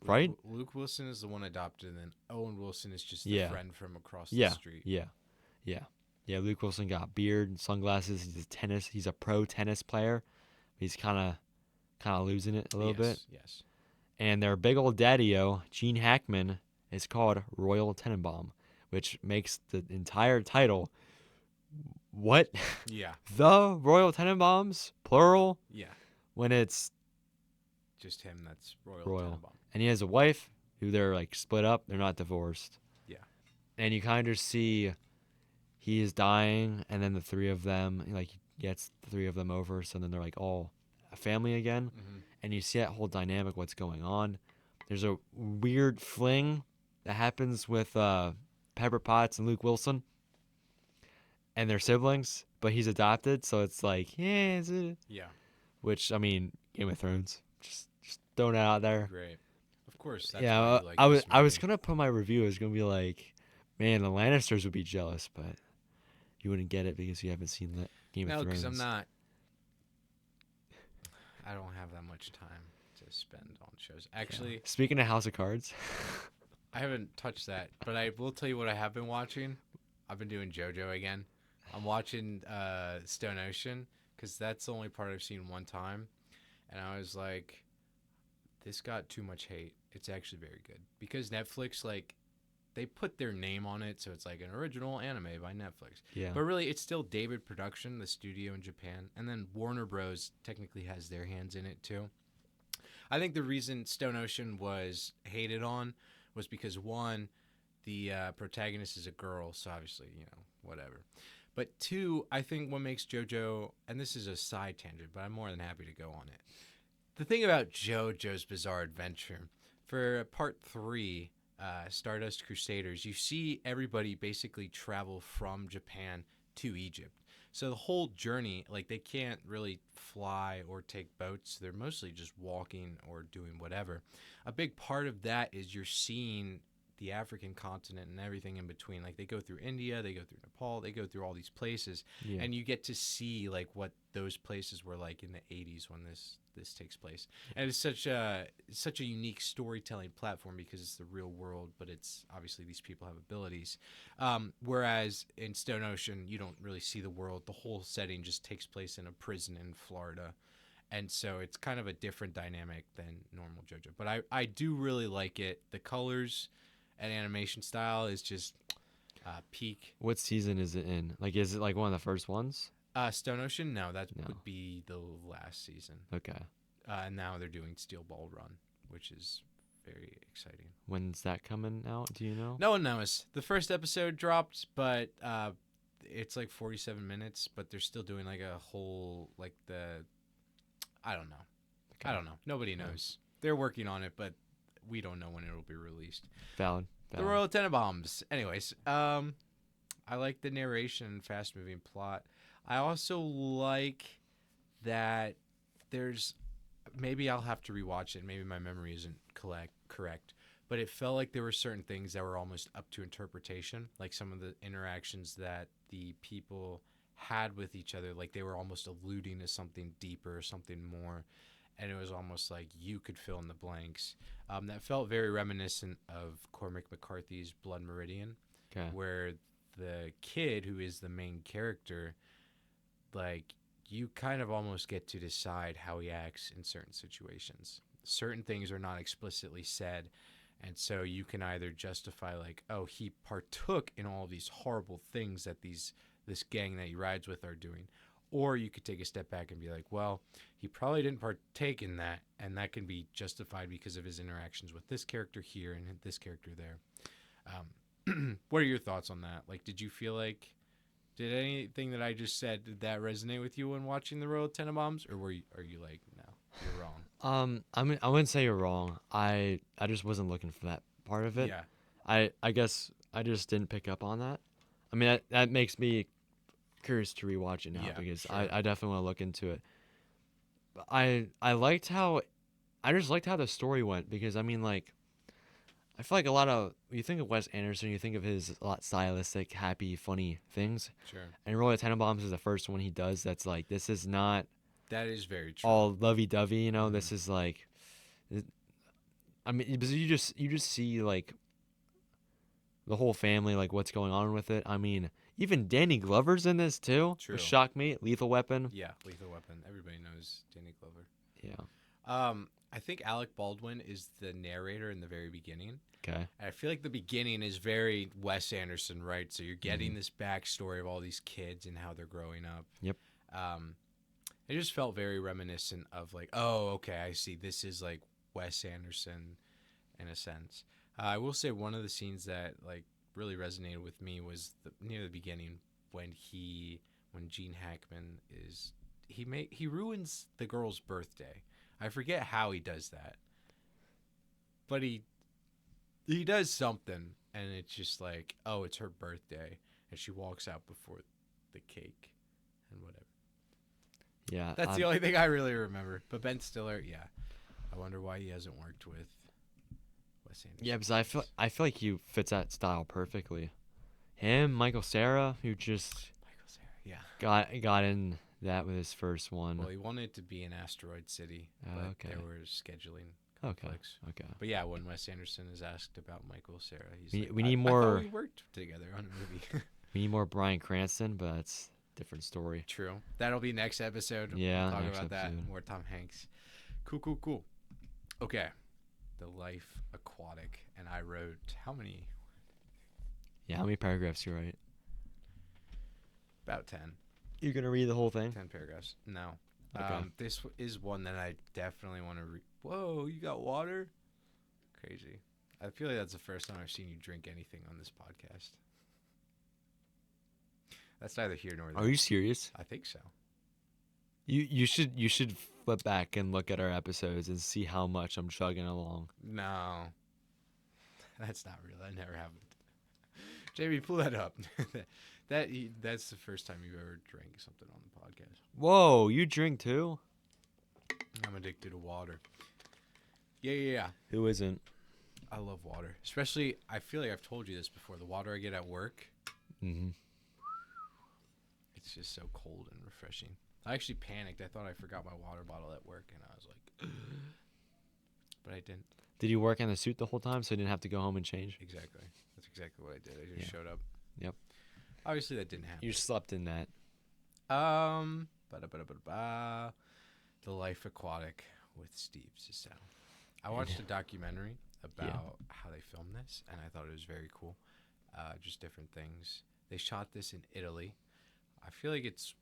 right? Luke Wilson is the one adopted, and then Owen Wilson is just the friend from across the street. Yeah, Luke Wilson got beard and sunglasses. He's a pro tennis player. He's kind of losing it a little bit. Yes. And their big old daddy-o, Gene Hackman, is called Royal Tenenbaum, which makes the entire title, what? Yeah. The Royal Tenenbaums, plural? Yeah. When it's just him, that's Royal Tenenbaum. And he has a wife who they're like split up. They're not divorced. Yeah. And you kind of see he is dying, and then the 3 of them, like, he gets the 3 of them over, so then they're like all a family again. Mm-hmm. And you see that whole dynamic, what's going on. There's a weird fling that happens with Pepper Potts and Luke Wilson and their siblings, but he's adopted, so it's like, yeah. Which, I mean, Game of Thrones, just throwing it out there. Great. Of course. That's yeah, why you like I was gonna put my review. It was gonna be like, man, the Lannisters would be jealous, but you wouldn't get it because you haven't seen that Game of Thrones. No, because I'm not. I don't have that much time to spend on shows. Actually, speaking of House of Cards, I haven't touched that, but I will tell you what I have been watching. I've been doing JoJo again. I'm watching Stone Ocean because that's the only part I've seen one time, and I was like, this got too much hate. It's actually very good because Netflix, like, they put their name on it, so it's like an original anime by Netflix. Yeah. But really, it's still David Production, the studio in Japan, and then Warner Bros. Technically has their hands in it too. I think the reason Stone Ocean was hated on was because, one, the protagonist is a girl, so obviously, whatever. But 2, I think what makes JoJo, and this is a side tangent, but I'm more than happy to go on it. The thing about JoJo's Bizarre Adventure, for part 3, Stardust Crusaders, you see everybody basically travel from Japan to Egypt. So the whole journey, like, they can't really fly or take boats. They're mostly just walking or doing whatever. A big part of that is you're seeing the African continent and everything in between. Like, they go through India, they go through Nepal, they go through all these places, and you get to see, like, what those places were like in the 80s when this takes place. And it's such a unique storytelling platform because it's the real world, but it's obviously these people have abilities. Whereas in Stone Ocean, you don't really see the world. The whole setting just takes place in a prison in Florida. And so it's kind of a different dynamic than normal JoJo. But I do really like it. The colors and animation style is just peak. What season is it in? Like, is it like one of the first ones? Stone Ocean? No, that would be the last season. Okay. And now they're doing Steel Ball Run, which is very exciting. When's that coming out? Do you know? No one knows. The first episode dropped, but it's like 47 minutes. But they're still doing like a whole I don't know. Okay. I don't know. Nobody knows. They're working on it, but we don't know when it'll be released. Valid. The Royal Tenenbaums. Anyways, I like the narration and fast-moving plot. I also like that there's maybe I'll have to rewatch it. Maybe my memory isn't correct, but it felt like there were certain things that were almost up to interpretation, like some of the interactions that the people had with each other, like they were almost alluding to something deeper, something more, and it was almost like you could fill in the blanks. That felt very reminiscent of Cormac McCarthy's Blood Meridian, where the kid who is the main character, like you kind of almost get to decide how he acts in certain situations. Certain things are not explicitly said, and so you can either justify like, oh, he partook in all these horrible things that this gang that he rides with are doing, or you could take a step back and be like, well, he probably didn't partake in that, and that can be justified because of his interactions with this character here and this character there. What are your thoughts on that? Like, did you feel like, did anything that I just said, did that resonate with you when watching the Royal Tenenbaums, or are you like, no, you're wrong? I mean, I wouldn't say you're wrong. I just wasn't looking for that part of it. Yeah. I guess I just didn't pick up on that. I mean, that makes me curious to rewatch it now because sure. I definitely want to look into it. But I just liked how the story went because I mean like I feel like a lot of you think of Wes Anderson, you think of his a lot stylistic, happy, funny things. Sure. And Royal Tenenbaums is the first one he does that's like this is not That is very true. all lovey-dovey, you know. This is like, I mean, because you just see like the whole family, like what's going on with it. I mean, even Danny Glover's in this too. True. Which shocked me. Lethal Weapon. Yeah, Lethal Weapon. Everybody knows Danny Glover. Yeah. I think Alec Baldwin is the narrator in the very beginning. Okay. I feel like the beginning is very Wes Anderson, right? So you're getting this backstory of all these kids and how they're growing up. Yep. It just felt very reminiscent of like, oh, okay, I see. This is like Wes Anderson in a sense. I will say one of the scenes that like really resonated with me was near the beginning when Gene Hackman he ruins the girl's birthday. I forget how he does that, but he does something, and it's just like, oh, it's her birthday, and she walks out before the cake and whatever. Yeah. That's the only thing I really remember. But Ben Stiller, yeah. I wonder why he hasn't worked with Wes Anderson. Yeah, because I feel like he fits that style perfectly. Him, Michael Cera, who just got in that with his first one. Well, he wanted it to be in Asteroid City, but there were scheduling conflicts. Okay. But yeah, when Wes Anderson is asked about Michael Cera, he's we need more. I thought we worked together on a movie. We need more Bryan Cranston, but that's a different story. True. That'll be next episode. Yeah, we'll talk next about episode. that. More Tom Hanks. Cool. Okay. The Life Aquatic, and I wrote how many? Yeah, how many paragraphs you write? About 10. You're gonna read the whole thing? 10 paragraphs. No. Okay. This is one that I definitely want to read. Whoa, you got water? Crazy. I feel like that's the first time I've seen you drink anything on this podcast. That's neither here nor there. Are you serious? I think so. You should flip back and look at our episodes and see how much I'm chugging along. No. That's not real. That never happened. Jamie, pull that up. That's the first time you've ever drank something on the podcast. Whoa, you drink too? I'm addicted to water. Yeah. Who isn't? I love water. Especially, I feel like I've told you this before, the water I get at work. Mm-hmm. It's just so cold and refreshing. I actually panicked. I thought I forgot my water bottle at work, and I was like, but I didn't. Did you work on the suit the whole time so you didn't have to go home and change? Exactly. That's exactly what I did. I just showed up. Yep. Obviously, that didn't happen. You slept in that. The Life Aquatic with Steve Zissou. I watched a documentary about how they filmed this, and I thought it was very cool. Just different things. They shot this in Italy. I feel like it's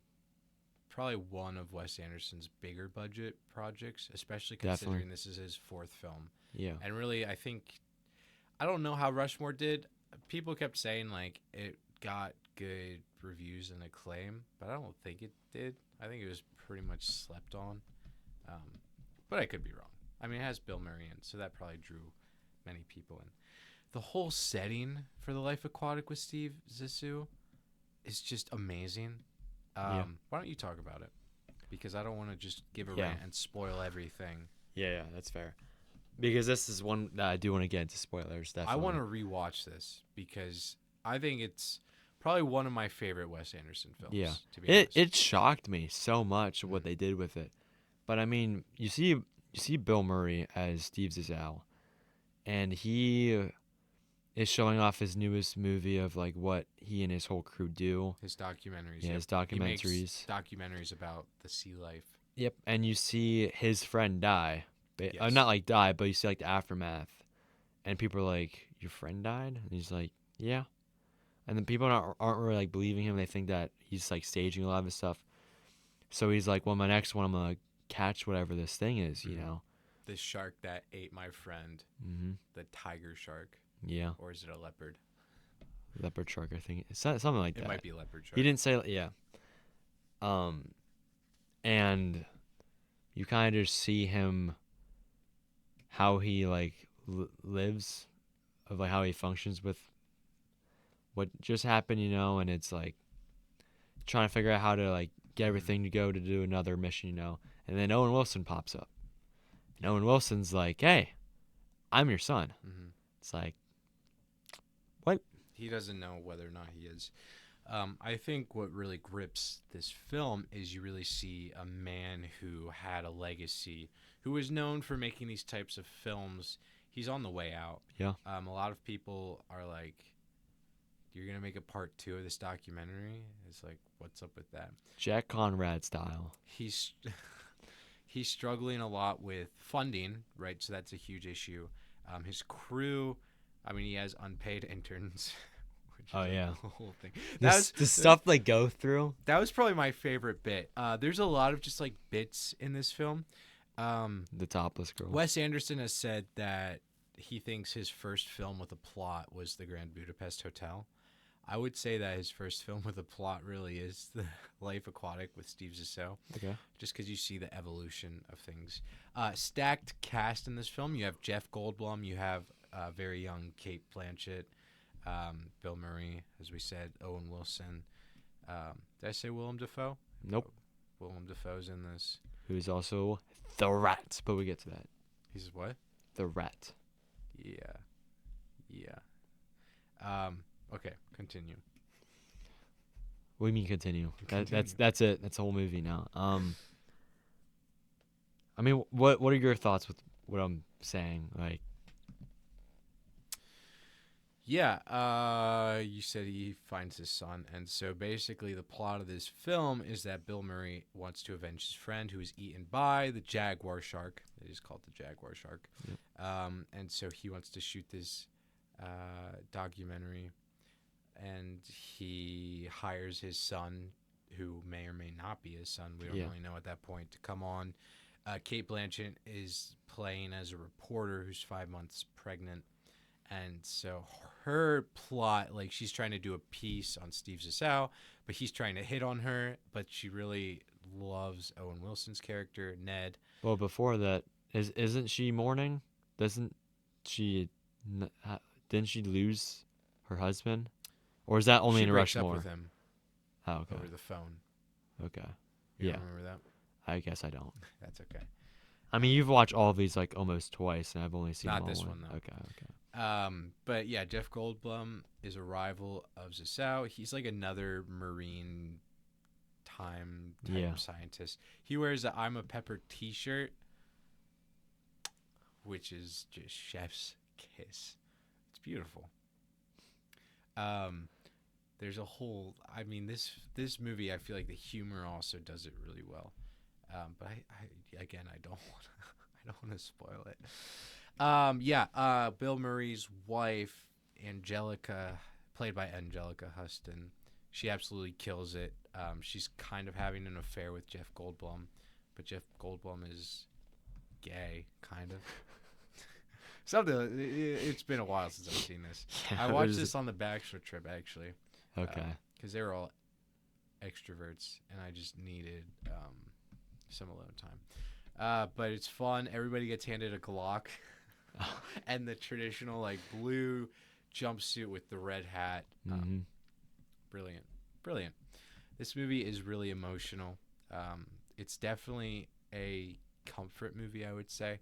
probably one of Wes Anderson's bigger budget projects, especially considering Definitely. this is his fourth film. Yeah. And really, I think I don't know how Rushmore did. People kept saying like it got good reviews and acclaim, but I don't think it did. I think it was pretty much slept on. Um, but I could be wrong. I mean, it has Bill Murray in, so that probably drew many people in. The whole setting for The Life Aquatic with Steve Zissou is just amazing. Yeah. Why don't you talk about it? Because I don't want to just give a Yeah. rant and spoil everything. Yeah, that's fair. Because this is one that I do want to get into spoilers. Definitely. I want to rewatch this because I think it's probably one of my favorite Wes Anderson films. Yeah. To be honest. It shocked me so much what they did with it. But I mean, you see Bill Murray as Steve Zissou, and he is showing off his newest movie of like what he and his whole crew do. His documentaries. Yeah, yep. his He documentaries. makes documentaries about the sea life. Yep, and you see his friend die. Yes. Not like die, but you see like the aftermath, and people are like, "Your friend died?" And he's like, "Yeah." And then people aren't really like believing him. They think that he's like staging a lot of his stuff. So he's like, "Well, my next one, I'm gonna catch whatever this thing is, you know." The shark that ate my friend. Mm-hmm. The tiger shark. Yeah. Or is it a leopard? Leopard shark, I think. It's something like that. It might be a leopard shark. He didn't say, yeah. And you kind of just see him, how he like lives, of like how he functions with what just happened, you know, and it's like trying to figure out how to like get everything to go to do another mission, you know. And then Owen Wilson pops up. And Owen Wilson's like, "Hey, I'm your son." Mm-hmm. It's like, what? He doesn't know whether or not he is. I think what really grips this film is you really see a man who had a legacy, who was known for making these types of films. He's on the way out. Yeah. A lot of people are like, "You're gonna make a part 2 of this documentary?" It's like, what's up with that? Jack Conrad style. He's he's struggling a lot with funding, right? So that's a huge issue. His crew, I mean, he has unpaid interns. Oh yeah, the whole thing. The stuff they go through. That was probably my favorite bit. There's a lot of just like bits in this film. The topless girl. Wes Anderson has said that he thinks his first film with a plot was The Grand Budapest Hotel. I would say that his first film with a plot really is The Life Aquatic with Steve Zissou. Okay. Just because you see the evolution of things. Stacked cast in this film. You have Jeff Goldblum. You have very young Kate Blanchett. Bill Murray, as we said, Owen Wilson. Did I say Willem Dafoe? Nope. Willem Dafoe's in this. Who's also the rat, but we get to that. He's what? The rat. Yeah. Okay, continue. What do you mean continue? Continue. That's it. That's the whole movie now. I mean, what are your thoughts with what I'm saying? Like, yeah, you said he finds his son, and so basically the plot of this film is that Bill Murray wants to avenge his friend who is eaten by the jaguar shark. It is called the jaguar shark. Yep. And so he wants to shoot this documentary, and he hires his son, who may or may not be his son. We don't really know at that point, to come on. Kate Blanchett is playing as a reporter who's 5 months pregnant. And so her plot, like, she's trying to do a piece on Steve Zissou, but he's trying to hit on her, but she really loves Owen Wilson's character, Ned. well, before that, isn't she mourning? Didn't she lose her husband? Or is that only She in breaks Rushmore? up with him Oh, okay. over the phone. Okay. You Yeah. don't remember that? I guess I don't. That's okay. I mean, you've watched all of these like almost twice, and I've only seen Not all this one, though. Okay. But yeah, Jeff Goldblum is a rival of Zissou. He's like another marine time type scientist. He wears a I'm a Pepper t-shirt, which is just chef's kiss. It's beautiful. There's a whole, I mean, this movie, I feel like the humor also does it really well. But I don't want to spoil it. Bill Murray's wife, Angelica, played by Angelica Huston, She absolutely kills it. She's kind of having an affair with Jeff Goldblum, but Jeff Goldblum is gay, kind of. Something. It's been a while since I've seen this. Yeah, I watched this on the bachelor trip actually. Okay. Because they were all extroverts, and I just needed some alone time. But it's fun. Everybody gets handed a Glock, and the traditional like blue jumpsuit with the red hat. Mm-hmm. Brilliant. This movie is really emotional. It's definitely a comfort movie, I would say.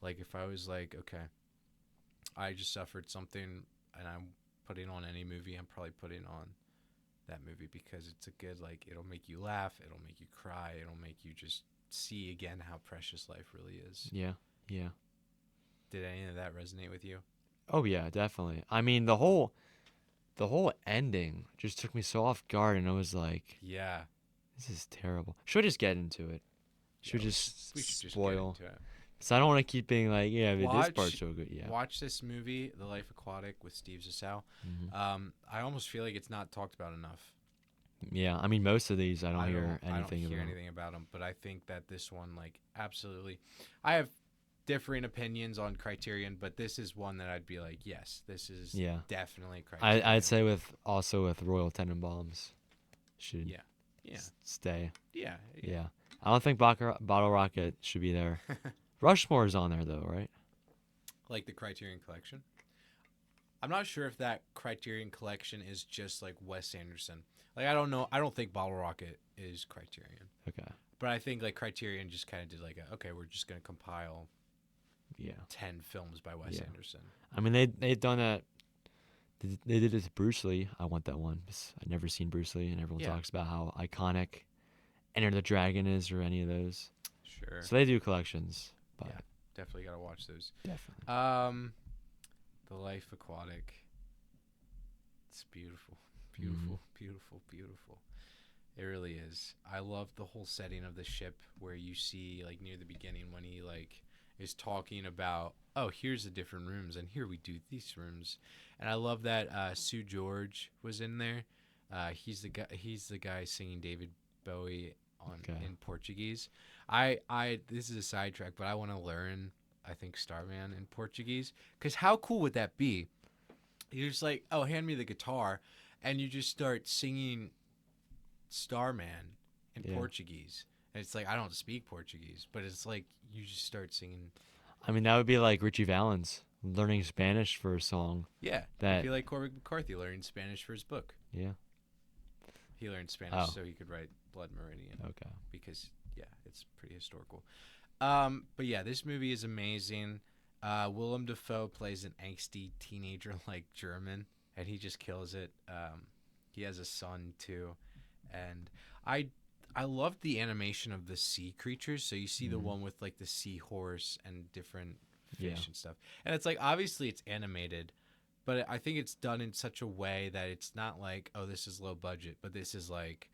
Like if I was like, okay, I just suffered something, and I'm putting on any movie, I'm probably putting on that movie because it's a good, like, it'll make you laugh, it'll make you cry, it'll make you just see again how precious life really is. Yeah. Did any of that resonate with you? Oh yeah, definitely. I mean, the whole ending just took me so off guard, and I was like, Yeah. this is terrible. Should we just get into it? Should we Yeah, just we should just spoil? get into it. Because I don't want to keep being like, yeah, but this Watch- part's so good. Yeah. Watch this movie, The Life Aquatic, with Steve Zissou. Mhm. I almost feel like it's not talked about enough. Yeah. I mean, most of these I don't hear I don't anything hear about. anything about them, but I think that this one, like, absolutely. I have differing opinions on Criterion, but this is one that I'd be like, yes, this is Yeah. definitely Criterion. I'd say with Royal Tenenbaums should Yeah. Yeah. stay. Yeah. Yeah. I don't think Bottle Rocket should be there. Rushmore's on there though, right? Like the Criterion Collection. I'm not sure if that Criterion Collection is just like Wes Anderson. Like, I don't know. I don't think Bottle Rocket is Criterion. Okay. But I think like Criterion just kind of did like, okay, we're just going to compile Yeah. 10 films by Wes Yeah. Anderson. I mean, they've done that. They did it to Bruce Lee. I want that one. I've never seen Bruce Lee, and everyone Yeah. talks about how iconic Enter the Dragon is, or any of those. Sure. So they do collections, but Yeah. Definitely got to watch those. definitely. The Life Aquatic. It's beautiful. Mhm. Beautiful. It really is. I love the whole setting of the ship where you see like near the beginning when he like is talking about, oh, here's the different rooms and here we do these rooms. And I love that Sue George was in there. He's the guy singing David Bowie in Portuguese. This is a sidetrack, but I want to learn, I think, Starman in Portuguese, because how cool would that be? You're just like, oh, hand me the guitar, and you just start singing Starman in Portuguese. And it's like, I don't speak Portuguese, but it's like you just start singing. I mean, that would be like Richie Valens learning Spanish for a song. Yeah, That- it'd be like Cormac McCarthy learning Spanish for his book. Yeah. He learned Spanish Oh. so he could write Blood Meridian. Okay. Because yeah, it's pretty historical. But yeah, this movie is amazing. Willem Dafoe plays an angsty teenager like German, and he just kills it. He has a son too, and I loved the animation of the sea creatures. So you see the one with like the seahorse and different fish and stuff, and it's like obviously it's animated, but I think it's done in such a way that it's not like, oh, this is low budget, but this is like,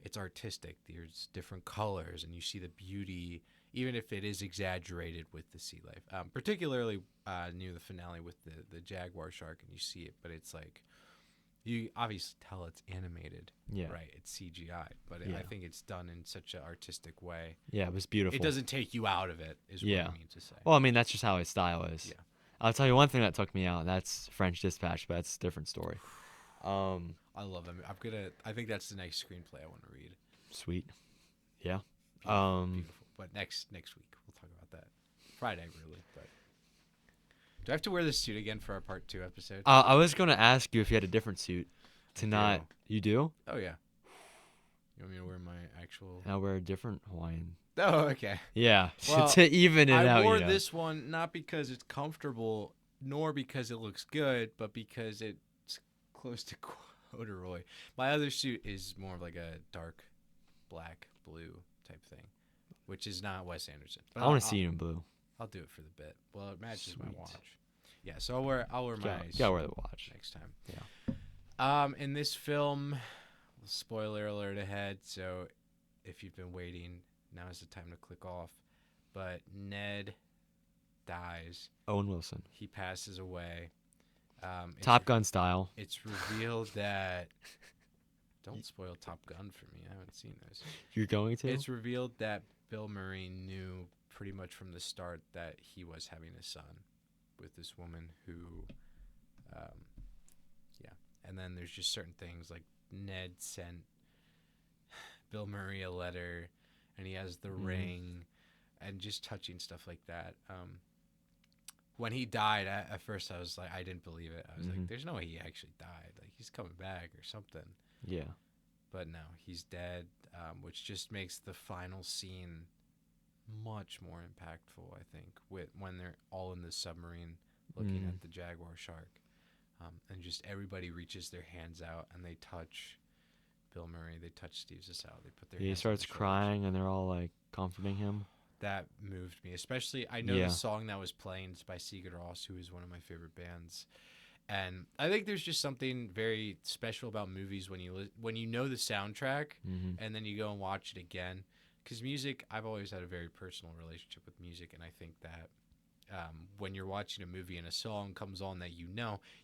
it's artistic. There's different colors, and you see the beauty, even if it is exaggerated with the sea life. Particularly near the finale with the jaguar shark, and you see it, but it's like, you obviously tell it's animated, Yeah. right? It's CGI, but Yeah. I think it's done in such an artistic way. Yeah, it was beautiful. It doesn't take you out of it, is what I mean to say. Well, I mean, that's just how his style is. Yeah. I'll tell you one thing that took me out. That's French Dispatch, but that's a different story. I love it. I think that's the next screenplay I want to read. Sweet. Yeah. Beautiful. But next week we'll talk about that. Friday, really. But do I have to wear this suit again for our part 2 episode? I was gonna ask you if you had a different suit to I not. do. You do? Oh yeah. You want me to wear my actual? I'll wear a different Hawaiian. Oh, okay. Yeah, Well, to even it I out. wore you know. this one not because it's comfortable, nor because it looks good, but because it's close to corduroy. My other suit is more of like a dark black blue type thing, which is not Wes Anderson. But I want to see you in blue. I'll do it for the bit. Well, it matches my Sweet. watch. Yeah, so I'll wear my You gotta wear the watch. next time. Yeah. In this film, spoiler alert ahead, so if you've been waiting, now is the time to click off. But Ned dies. Owen Wilson. He passes away. Top Gun style. It's revealed that Don't spoil Top Gun for me. I haven't seen this. You're going to? It's revealed that Bill Murray knew pretty much from the start that he was having a son with this woman who, yeah. And then there's just certain things like Ned sent Bill Murray a letter, and he has the ring, and just touching stuff like that. When he died, at first I was like, I didn't believe it. I was like, there's no way he actually died. Like, he's coming back or something. Yeah. But no, he's dead, which just makes the final scene much more impactful, I think, when they're all in the submarine looking at the jaguar shark. And just everybody reaches their hands out and they touch Bill Murray. They touch Steve Zissou. They put their hands He on starts his shoulders. crying and they're all like comforting him. That moved me, especially I know the song that was playing is by Sigur Rós, who is one of my favorite bands. And I think there's just something very special about movies when you know the soundtrack and then you go and watch it again. Because music, I've always had a very personal relationship with music, and I think that when you're watching a movie and a song comes on that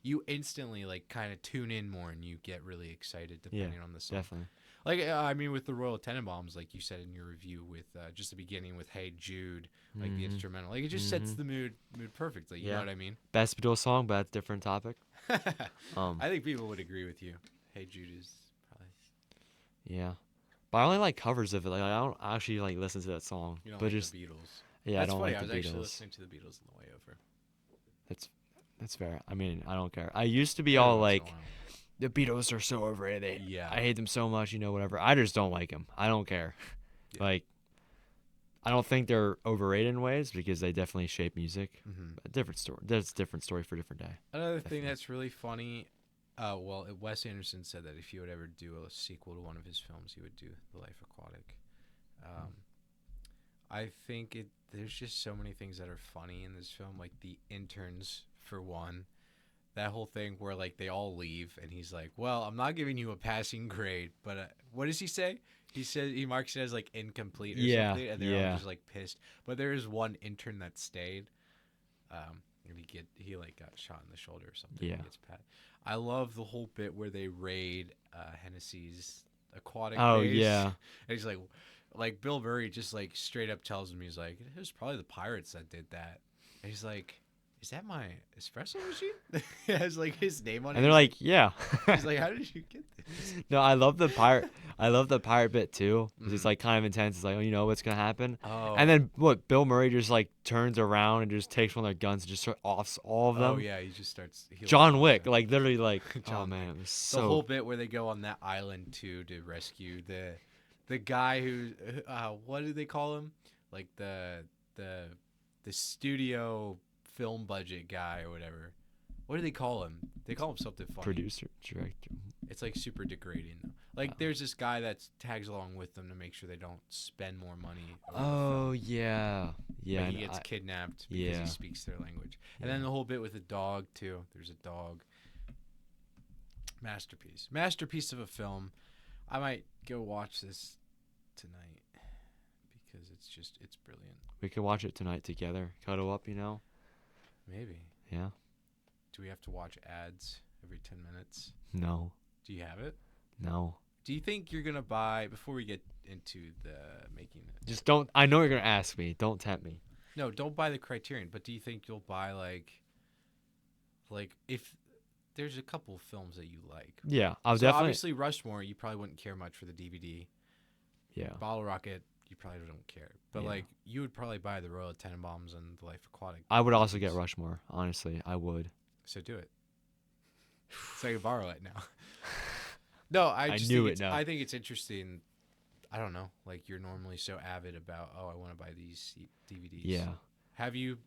you instantly like kind of tune in more and you get really excited depending on the song. Definitely. Like, I mean, with the Royal Tenenbaums, like you said in your review, with just the beginning with "Hey Jude," like the instrumental, like it just sets the mood perfectly. You know what I mean? Best Beatles song, but that's a different topic. I think people would agree with you. "Hey Jude" is probably. Yeah, but I only like covers of it. Like I don't actually like listen to that song. You don't but like just the Beatles. Yeah, That's I don't funny. like I the was actually Beatles. listening to the Beatles on the way over. That's fair. I mean, I don't care. I used to be Every all once in a like, while. the Beatles are so overrated. Yeah. I hate them so much, whatever. I just don't like them. I don't care. Yeah. Like, I don't think they're overrated in ways because they definitely shape music. A different story. That's a different story for a different day. Another thing that's really funny, Wes Anderson said that if he would ever do a sequel to one of his films, he would do The Life Aquatic. I think there's just so many things that are funny in this film, like the interns, for one. That whole thing where, like, they all leave, and he's like, well, I'm not giving you a passing grade, but what does he say? He says he marks it as, like, incomplete or something, and they're all just, like, pissed. But there is one intern that stayed, and he got shot in the shoulder or something. Yeah. He gets pat. I love the whole bit where they raid Hennessy's aquatic Oh, base. yeah. And he's like Bill Murray just, like, straight up tells him, he's like, it was probably the pirates that did that. And he's like, is that my espresso machine? It has, like, his name on it. And they're like, yeah. He's like, how did you get this? No, I love the pirate. I love the pirate bit too, because it's like kind of intense. It's like, oh, you know what's gonna happen. Oh. And then what? Bill Murray just like turns around and just takes one of their guns and just offs all of them. Oh yeah, he just starts. John Wick, like literally, like John oh man, it was so. The whole bit where they go on that island too to rescue the guy who, what do they call him? Like the studio film budget guy or whatever. What do they call him? They call him something funny. Producer, director. It's like super degrading though. Like there's this guy that tags along with them to make sure they don't spend more money. Oh yeah, yeah. But he gets kidnapped because he speaks their language. And then the whole bit with the dog too. There's a dog. Masterpiece of a film. I might go watch this tonight because it's brilliant. We could watch it tonight together. Cuddle up, Maybe. Yeah. Do we have to watch ads every 10 minutes? No. Do you have it? No. Do you think you're going to buy, before we get into the making it? Just don't, I know you're going to ask me. Don't tempt me. No, don't buy the Criterion, but do you think you'll buy like if there's a couple of films that you like? Yeah, I'll so definitely. Obviously Rushmore, you probably wouldn't care much for the DVD. Yeah. Bottle Rocket, you probably don't care. But like you would probably buy the Royal Tenenbaums and the Life Aquatic. I would also get Rushmore, honestly. I would. So do it. So I can borrow it now. No, I think it's interesting. I don't know. Like you're normally so avid about, I want to buy these DVDs. Yeah. Have you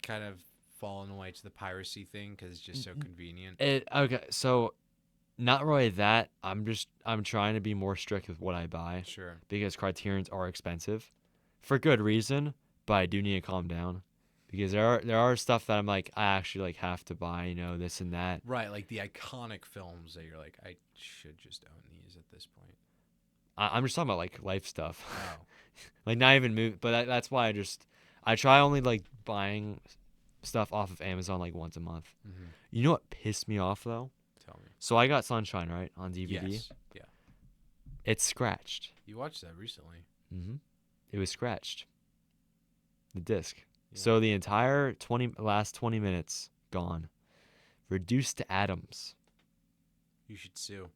kind of fallen away to the piracy thing because it's just so convenient? Okay, so not really that. I'm trying to be more strict with what I buy. Sure. Because Criterions are expensive, for good reason. But I do need to calm down. Because there are stuff that I'm like, I actually like have to buy, this and that. Right, like the iconic films that you're like, I should just own these at this point. I'm just talking about like life stuff. Oh. Like not even movie, but that's why I try only like buying stuff off of Amazon like once a month. You know what pissed me off though? Tell me. So I got Sunshine, right, on DVD. Yes. Yeah. It's scratched. You watched that recently. Mm-hmm. It was scratched. The disc. Yeah. So the entire last 20 minutes gone. Reduced to atoms. You should sue.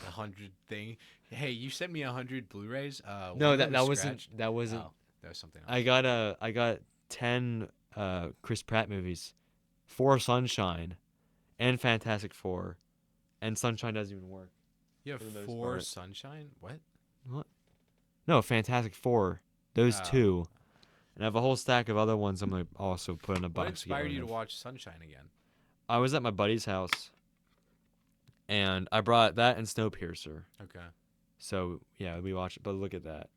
100 thing. Hey, you sent me 100 Blu-rays. No, one of that them was wasn't. scratched. That wasn't. Oh, that was something else. I got 10 Chris Pratt movies, 4 Sunshine, and Fantastic Four, and Sunshine doesn't even work. You have for the most 4 part. Sunshine? What? What? No, Fantastic Four. Those Oh. 2, and I have a whole stack of other ones. I'm gonna also put in a box. What inspired get you rid to of. watch Sunshine again? I was at my buddy's house, and I brought that and Snowpiercer. Okay. So yeah, we watched it. But look at that.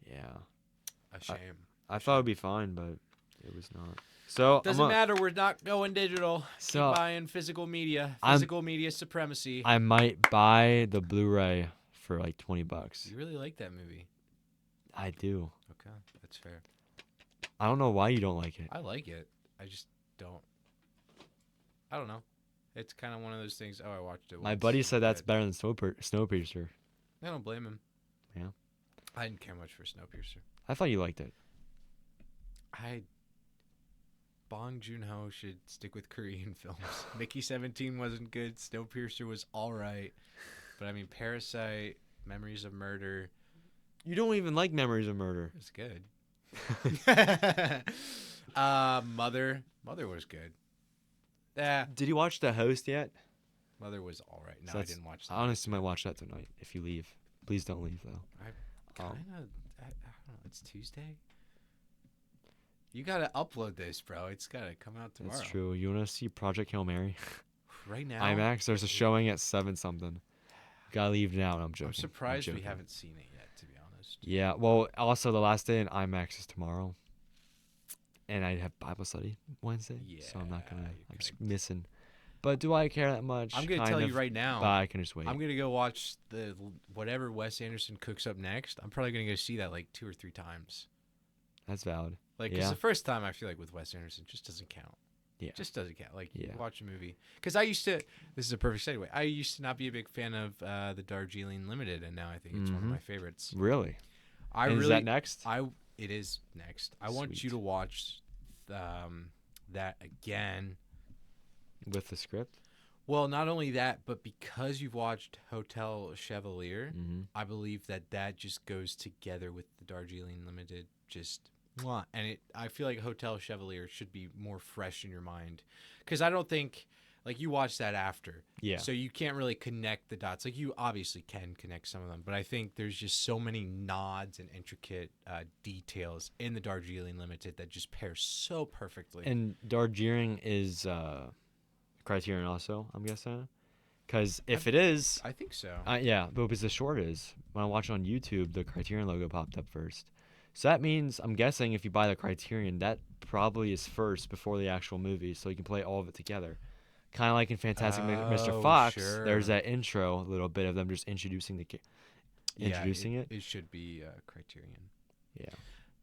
Yeah, A shame. I thought it'd be fine, but it was not. So Doesn't matter. We're not going digital. So Keep buying physical media. I'm- Physical media supremacy. I might buy the Blu-ray for like $20. You really like that movie. I do. Okay, that's fair. I don't know why you don't like it. I like it. I just don't. I don't know. It's kind of one of those things. Oh, I watched it. My once, buddy it was said that's good. better than Snowpiercer. I don't blame him. Yeah. I didn't care much for Snowpiercer. I thought you liked it. Bong Joon-ho should stick with Korean films. Mickey 17 wasn't good. Snowpiercer was all right. But I mean, Parasite, Memories of Murder You don't even like Memories of Murder. was good. Mother was good. Yeah, Did you watch The Host yet? Mother was all right. No, So I that's- didn't watch that. I honestly might watch that tonight if you leave. Please don't leave though. Kind of. I don't know. It's Tuesday. You gotta upload this, bro. It's gotta come out tomorrow. That's true. You want to see Project Hail Mary? Right now. IMAX. There's a showing at 7 something. Gotta leave now. I'm joking. I'm surprised we joking. haven't seen it yet, to be honest. Yeah. Well, also the last day in IMAX is tomorrow, and I have Bible study Wednesday. So I'm not gonna. Yeah, I'm you just kinda- missing. But do I care that much? I'm gonna Kind tell you of, right now. But I can just wait. I'm gonna go watch whatever Wes Anderson cooks up next. I'm probably gonna go see that like 2 or 3 times. That's valid. Like, cause Yeah. the first time I feel like with Wes Anderson just doesn't count. Yeah. Just doesn't count. Like, you Yeah. watch a movie. Cause I used to. This is a perfect segue. I used to not be a big fan of the Darjeeling Limited, and now I think it's one of Mhm. my favorites. Really? I And really. is that next? It is next. I want you Sweet. to watch that again. With the script? Well, not only that, but because you've watched Hotel Chevalier, Mm-hmm. I believe that just goes together with the Darjeeling Limited. Just mwah. And I feel like Hotel Chevalier should be more fresh in your mind, because I don't think like you watched that after, Yeah. so you can't really connect the dots. Like, you obviously can connect some of them, but I think there's just so many nods and intricate details in the Darjeeling Limited that just pair so perfectly. And Darjeeling is Criterion also, I'm guessing. Because if it is, I think so. yeah, but because the short is, when I watched it on YouTube, the Criterion logo popped up first. So that means, I'm guessing if you buy the Criterion, that probably is first before the actual movie, so you can play all of it together. Kind of like in Fantastic Mr. Oh, Fox, sure. there's that intro, a little bit of them just introducing the introducing it. It should be Criterion. Yeah.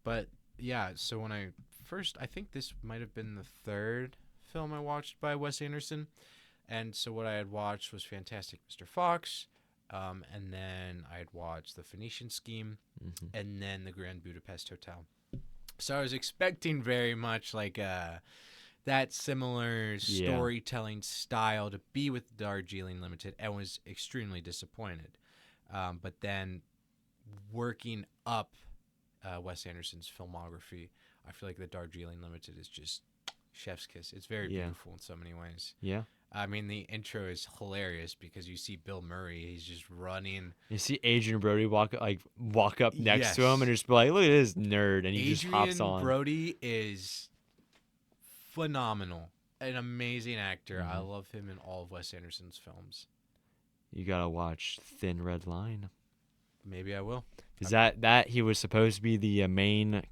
But yeah, so when I think this might have been the 3rd film I watched by Wes Anderson. And so what I had watched was Fantastic Mr. Fox, and then I had watched The Phoenician Scheme, Mm-hmm. and then The Grand Budapest Hotel. So I was expecting very much like that similar storytelling style to be with Darjeeling Limited, and was extremely disappointed. But then working up Wes Anderson's filmography, I feel like the Darjeeling Limited is just chef's kiss. It's very beautiful in so many ways. Yeah. I mean, the intro is hilarious because you see Bill Murray. He's just running. You see Adrian Brody walk up next to Yes. him and just be like, look at this nerd, and he just hops Adrian on. Brody is phenomenal. An amazing actor. I Mhm. love him in all of Wes Anderson's films. You gotta watch Thin Red Line. Maybe I will. Because that he was supposed to be the main.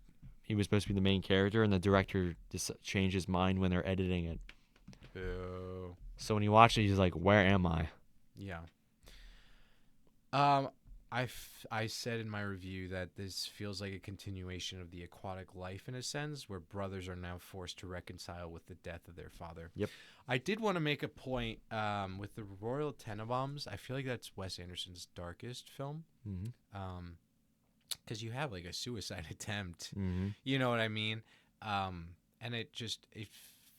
He was supposed to be the main character, and the director just changed his mind when they're editing it. Boo. So when he watched it, he's like, "Where am I?" Yeah. I said in my review that this feels like a continuation of the aquatic life in a sense, where brothers are now forced to reconcile with the death of their father. Yep. I did want to make a point with the Royal Tenenbaums. I feel like that's Wes Anderson's darkest film. Mm-hmm. Because you have like a suicide attempt. Mm-hmm. You know what I mean? And it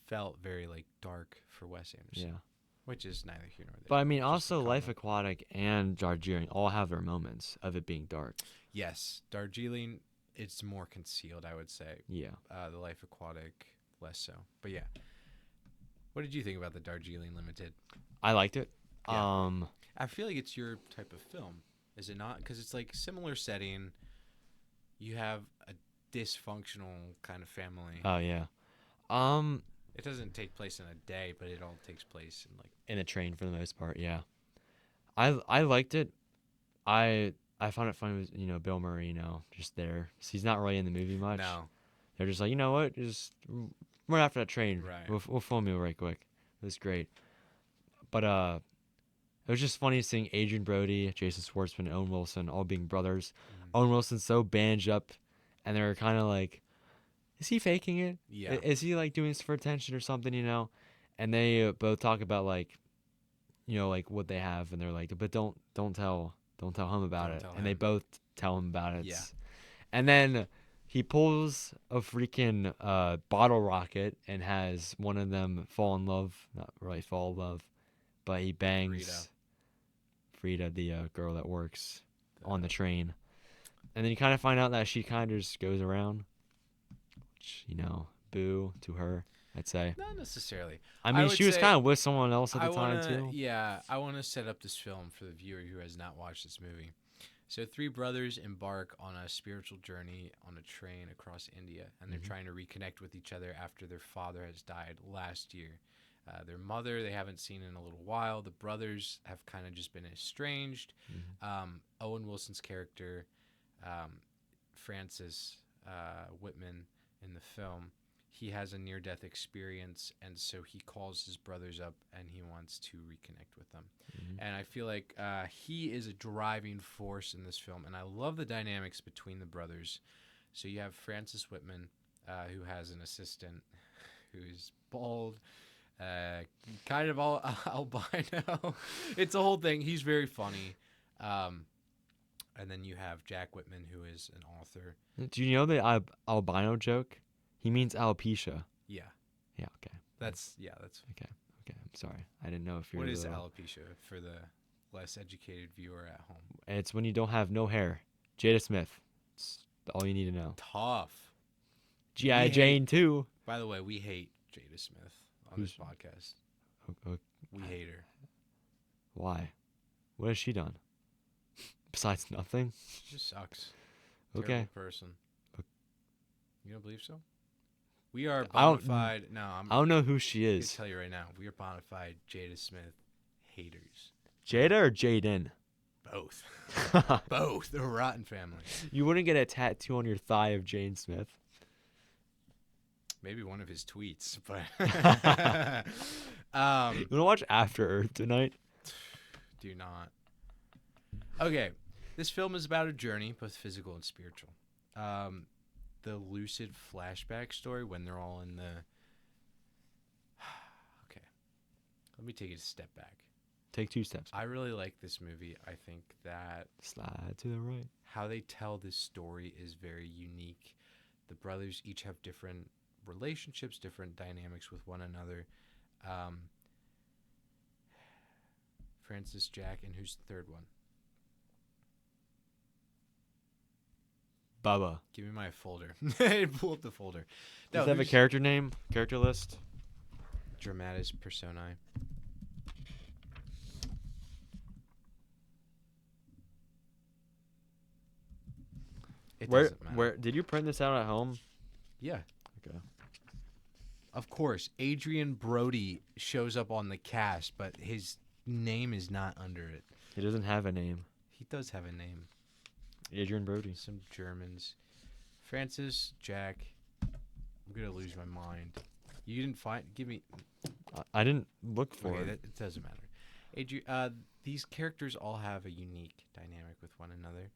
felt very like dark for Wes Anderson. Yeah. Which is neither here nor there. But I mean, Just also a Life comment. Aquatic and Darjeeling all have their moments of it being dark. Yes, Darjeeling, it's more concealed, I would say. Yeah. The Life Aquatic, less so. But yeah. What did you think about the Darjeeling Limited? I liked it. Yeah. I feel like it's your type of film, is it not? Because it's like similar setting. You have a dysfunctional kind of family. Oh yeah. It doesn't take place in a day, but it all takes place in like in a train for the most part. Yeah. I liked it. I found it funny with Bill Murray, just there. 'Cause he's not really in the movie much. no. They're just like, you know what, just run after that train. Right. We'll film you right quick. It was great. But it was just funny seeing Adrian Brody, Jason Schwartzman, and Owen Wilson all being brothers. Owen Wilson's so bandaged up, and they're kind of like, is he faking it? Yeah. Is he like doing this for attention or something? And they both talk about like what they have, and they're like, but don't tell him about Don't it. tell And they him. both tell him about it. Yeah. And then he pulls a freaking bottle rocket and has one of them fall in love. Not really fall in love, but he bangs Frida, the girl that works on the train. And then you kind of find out that she kind of just goes around, which, boo to her, I'd say. Not necessarily. I mean, she was kind of with someone else at the time, too. Yeah, I want to set up this film for the viewer who has not watched this movie. So 3 brothers embark on a spiritual journey on a train across India, and they're trying to reconnect with each other after their father has died last year. Their mother they haven't seen in a little while. The brothers have kind of just been estranged. Owen Wilson's character, Francis Whitman in the film, he has a near-death experience, and so he calls his brothers up and he wants to reconnect with them. And I feel like he is a driving force in this film, and I love the dynamics between the brothers. So you have Francis Whitman, who has an assistant who's bald, kind of all albino. It's a whole thing. He's very funny. And then you have Jack Whitman, who is an author. Do you know the albino joke? He means alopecia. Yeah. Yeah, okay. That's Okay, I'm sorry. I didn't know if you're... What is alopecia for the less educated viewer at home? It's when you don't have no hair. Jada Smith. It's all you need to know. Tough. G.I. Jane, too. By the way, we hate Jada Smith on this podcast. We hate her. Why? What has she done? Besides nothing? She just sucks. Okay. Terrible person. You don't believe so? We are bona fide. I don't know who she I is. can tell you right now. We are bona fide Jada Smith haters. Jada or Jaden? Both. Both. The Rotten family. You wouldn't get a tattoo on your thigh of Jane Smith. Maybe one of his tweets, but You want to watch After Earth tonight? do not. Okay, this film is about a journey, both physical and spiritual. The lucid flashback story when they're all in the... Okay, let me take it a step back. Take 2 steps. I really like this movie. I think that Slide to the right. how they tell this story is very unique. The brothers each have different relationships, different dynamics with one another. Francis, Jack, and who's the third one? Bubba. Give me my folder. Pull up the folder. Does it have a character name? Character list? Dramatis personae. It doesn't matter. Where did you print this out at home? Yeah. Okay. Of course, Adrian Brody shows up on the cast, but his name is not under it. He doesn't have a name. He does have a name. Adrian Brody. Some Germans. Francis, Jack. I'm going to lose my mind. You didn't find... Give me... I didn't look for Okay, it. it doesn't matter. These characters all have a unique dynamic with one another.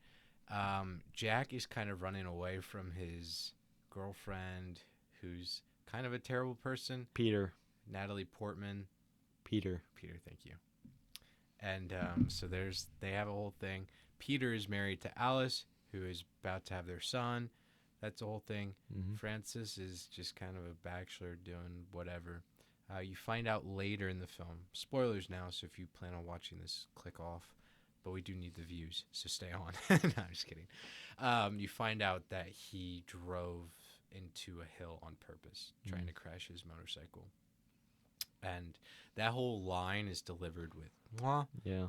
Jack is kind of running away from his girlfriend, who's kind of a terrible person. Peter. Natalie Portman. Peter. Peter, thank you. And so they have a whole thing. Peter is married to Alice, who is about to have their son. That's the whole thing. Mm-hmm. Francis is just kind of a bachelor doing whatever. You find out later in the film. Spoilers now, so if you plan on watching this, click off. But we do need the views, so stay on. No, I'm just kidding. You find out that he drove into a hill on purpose, trying to crash his motorcycle. And that whole line is delivered with "Mwah." Yeah.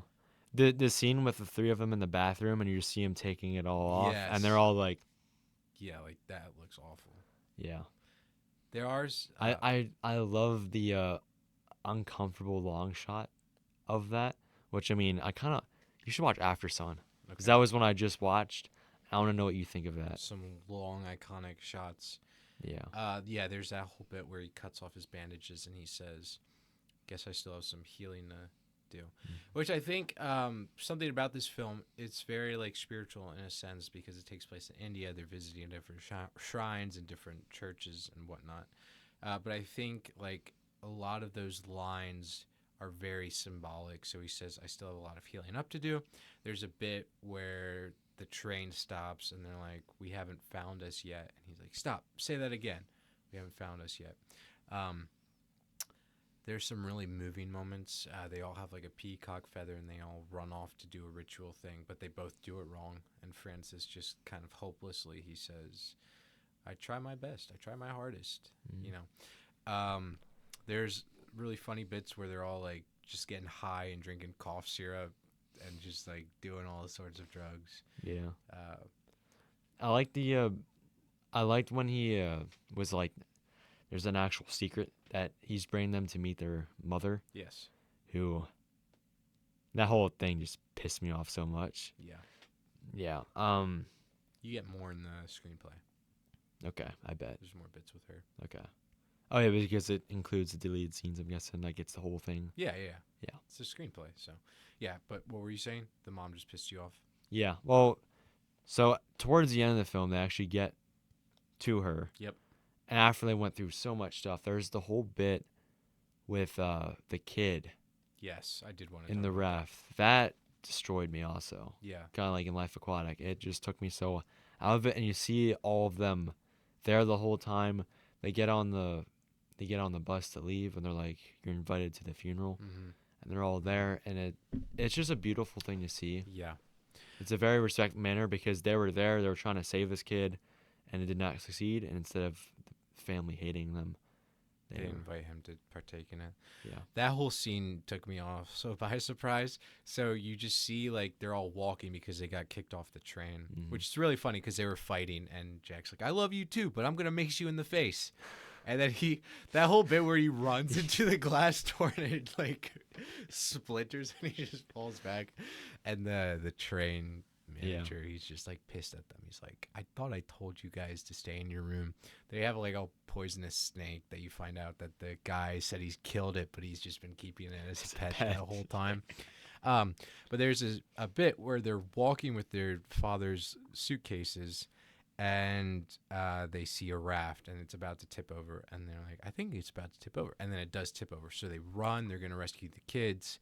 The scene with the three of them in the bathroom, and you just see him taking it all off, Yes. and they're all like, Yeah, like that looks awful. yeah. There are. I love the uncomfortable long shot of that, which I mean, you should watch After Sun, because that was one I just watched. I want to know what you think of that. Some long iconic shots. Yeah. Yeah, there's that whole bit where he cuts off his bandages and he says, "Guess I still have some healing to do," which I think something about this film. It's very like spiritual in a sense because it takes place in India. They're visiting different shrines and different churches and whatnot. But I think like a lot of those lines are very symbolic. So he says, "I still have a lot of healing up to do." There's a bit where the train stops and they're like, "We haven't found us yet," and he's like, "Stop, say that again. We haven't found us yet." There's some really moving moments. They all have like a peacock feather and they all run off to do a ritual thing, but they both do it wrong. And Francis just kind of hopelessly, he says, "I try my best. I try my hardest." You know, there's really funny bits where they're all like just getting high and drinking cough syrup and just like doing all sorts of drugs. Yeah. I liked when he was like, there's an actual secret that he's bringing them to meet their mother. Yes. Who, that whole thing just pissed me off so much. Yeah. Yeah. You get more in the screenplay. Okay, I bet. There's more bits with her. Okay. Oh yeah, because it includes the deleted scenes, I'm guessing. Like it's the whole thing. Yeah. Yeah. It's a screenplay, so yeah. But what were you saying? The mom just pissed you off? Yeah. Well, so towards the end of the film, they actually get to her. Yep. And after they went through so much stuff, there's the whole bit with the kid. Yes, I did want to. In the raft. That destroyed me also. Yeah. Kind of like in Life Aquatic. It just took me so out of it, and you see all of them there the whole time. They get on the bus to leave, and they're like, "You're invited to the funeral," and they're all there, and it's just a beautiful thing to see. Yeah. It's a very respectful manner because they were there, they were trying to save this kid, and it did not succeed. And instead of the family hating them, they didn't invite him to partake in it. Yeah. That whole scene took me off so by surprise. So you just see like they're all walking because they got kicked off the train, which is really funny because they were fighting, and Jack's like, "I love you too, but I'm gonna make you in the face." And then that whole bit where he runs into the glass door and it like splinters and he just falls back, and the train manager, he's just like pissed at them. He's like, "I thought I told you guys to stay in your room." They have like a poisonous snake that you find out that the guy said he's killed it, but he's just been keeping it as a pet the whole time. But there's a bit where they're walking with their father's suitcases, and they see a raft and it's about to tip over, and they're like, "I think it's about to tip over," and then it does tip over. So they run. They're gonna rescue the kids.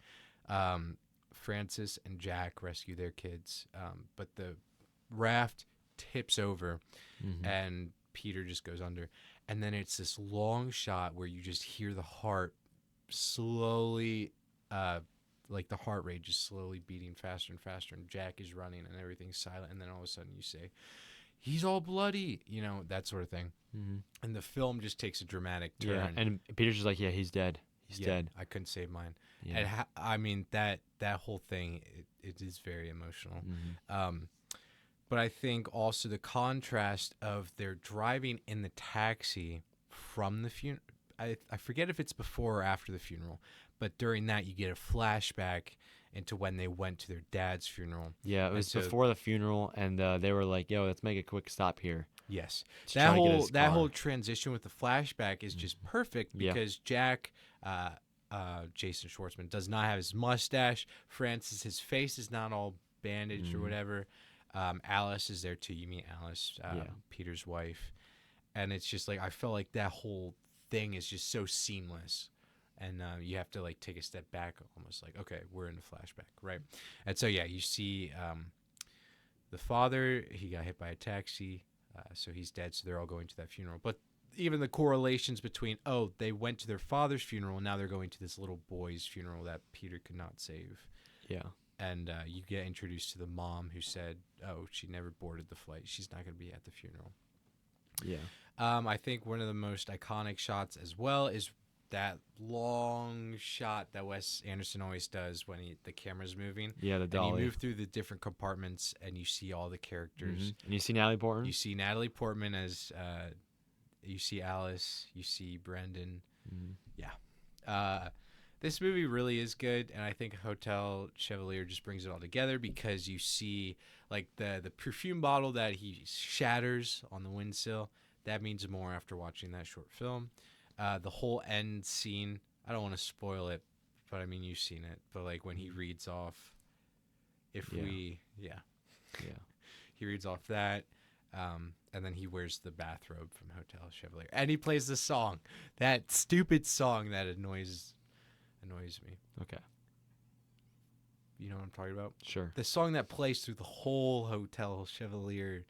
Francis and Jack rescue their kids, but the raft tips over, and Peter just goes under. And then it's this long shot where you just hear the heart slowly, like the heart rate just slowly beating faster and faster, and Jack is running and everything's silent, and then all of a sudden you say, "He's all bloody," that sort of thing. And the film just takes a dramatic turn. Yeah, and Peter's just like, "Yeah, he's dead. He's dead. I couldn't save mine." Yeah. And I mean, that whole thing, it is very emotional. But I think also the contrast of their driving in the taxi from the funeral. I forget if it's before or after the funeral, but during that you get a flashback into when they went to their dad's funeral. Yeah, it was before the funeral, and they were like, "Yo, let's make a quick stop here." Yes, that whole transition with the flashback is just perfect because Jack Jason Schwartzman does not have his mustache. His face is not all bandaged or whatever. Alice is there too. You meet Alice, Peter's wife, and it's just like I felt like that whole thing is just so seamless, and you have to like take a step back, almost like okay, we're in a flashback, right? And so you see the father. He got hit by a taxi, so he's dead. So they're all going to that funeral, but even the correlations between they went to their father's funeral and now they're going to this little boy's funeral that Peter could not save. Yeah. And you get introduced to the mom who said, she never boarded the flight. She's not going to be at the funeral. Yeah. I think one of the most iconic shots as well is that long shot that Wes Anderson always does when the camera's moving. Yeah, the dolly. And you move through the different compartments and you see all the characters. And you see Natalie Portman? You see Natalie Portman as... you see Alice, you see Brendan. Yeah. This movie really is good, and I think Hotel Chevalier just brings it all together because you see like the perfume bottle that he shatters on the windsill. That means more after watching that short film. The whole end scene, I don't want to spoil it, but I mean, you've seen it. But like when he reads off, he reads off that. And then he wears the bathrobe from Hotel Chevalier, and he plays the song, that stupid song that annoys me. Okay. You know what I'm talking about? Sure. The song that plays through the whole Hotel Chevalier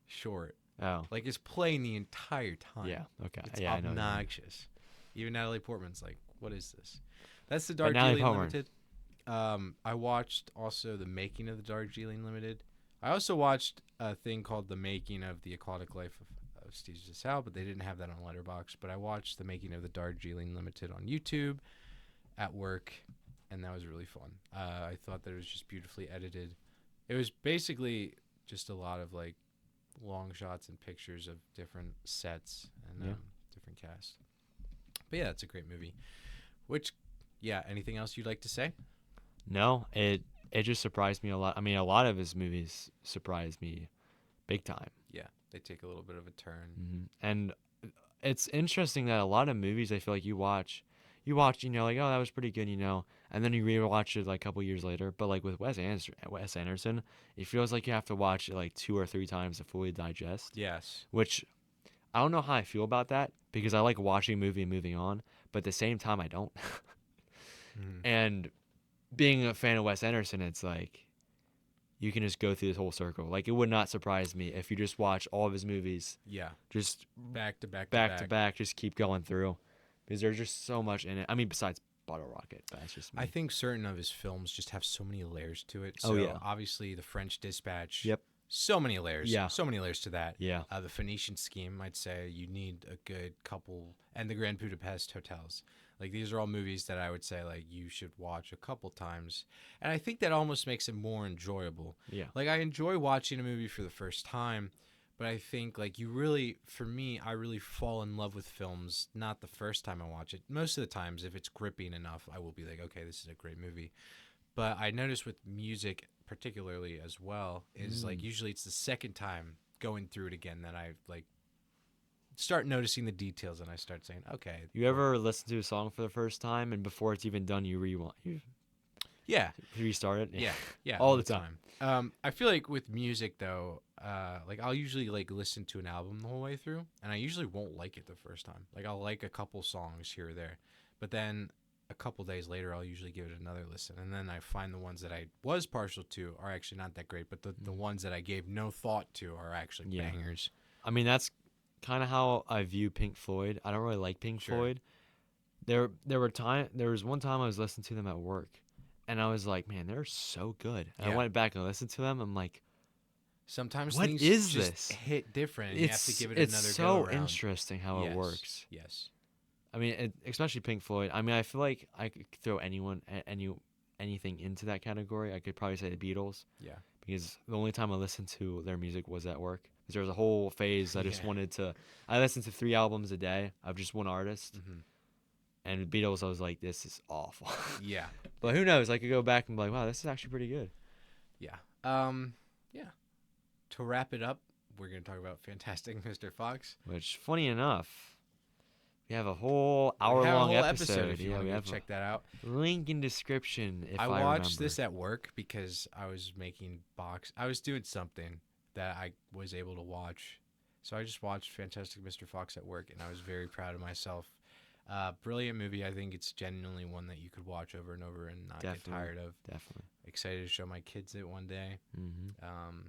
short. Oh. Like it's playing the entire time. Yeah. Okay. It's yeah, obnoxious. Even Natalie Portman's like, "What is this?" That's the Darjeeling Limited. I watched also the making of the Darjeeling Limited. I also watched a thing called The Making of the Aquatic Life of Steve Zissou, but they didn't have that on Letterboxd. But I watched The Making of the Darjeeling Limited on YouTube at work, and that was really fun. I thought that it was just beautifully edited. It was basically just a lot of like long shots and pictures of different sets and different cast. But yeah, it's a great movie. Anything else you'd like to say? No, it just surprised me a lot. I mean, a lot of his movies surprised me big time. Yeah, they take a little bit of a turn. Mm-hmm. And it's interesting that a lot of movies I feel like you watch, like, oh, that was pretty good, and then you rewatch it like a couple years later. But like with Wes Anderson, it feels like you have to watch it like 2 or 3 times to fully digest. Yes. Which I don't know how I feel about that because I like watching a movie and moving on, but at the same time I don't. And being a fan of Wes Anderson, it's like you can just go through this whole circle. Like it would not surprise me if you just watch all of his movies. Yeah. Just back to back, just keep going through because there's just so much in it. I mean, besides Bottle Rocket, but that's just me. I think certain of his films just have so many layers to it. Oh, yeah. Obviously, The French Dispatch. Yep. So many layers. Yeah. So many layers to that. Yeah. The Phoenician Scheme, I'd say you need a good couple, and the Grand Budapest Hotels. Like these are all movies that I would say like you should watch a couple times, and I think that almost makes it more enjoyable. Yeah. Like I enjoy watching a movie for the first time, but I think like for me, I really fall in love with films not the first time I watch it. Most of the times, if it's gripping enough, I will be like, okay, this is a great movie. But I notice with music particularly as well is like usually it's the second time going through it again that I like start noticing the details and I start saying, okay. You ever listen to a song for the first time and before it's even done, you restart it? Yeah, all the time. I feel like with music though, like I'll usually like listen to an album the whole way through, and I usually won't like it the first time. Like I'll like a couple songs here or there, but then a couple days later, I'll usually give it another listen, and then I find the ones that I was partial to are actually not that great, but the ones that I gave no thought to are actually bangers. I mean, that's kind of how I view Pink Floyd. I don't really like Pink Floyd. There was one time I was listening to them at work, and I was like, man, they're so good. And I went back and listened to them. I'm like, sometimes what things is just this? hit different, and you have to give it another go It's so around. interesting how it works. Yes. I mean, especially Pink Floyd. I mean, I feel like I could throw anything into that category. I could probably say the Beatles. Yeah. Because the only time I listened to their music was at work. Because there was a whole phase I just wanted to. I listened to 3 albums a day of just one artist. Mm-hmm. And the Beatles, I was like, this is awful. Yeah. But who knows? I could go back and be like, wow, this is actually pretty good. Yeah. Yeah. To wrap it up, we're going to talk about Fantastic Mr. Fox. Which, funny enough, We have a whole We have a hour-long whole episode. if you Yeah, want we to have check that out. a link in description if I watched remember. this at work because I was I was doing something that I was able to watch. So I just watched Fantastic Mr. Fox at work, and I was very proud of myself. Brilliant movie. I think it's genuinely one that you could watch over and over and not get tired of. Definitely. Excited to show my kids it one day. Mm-hmm.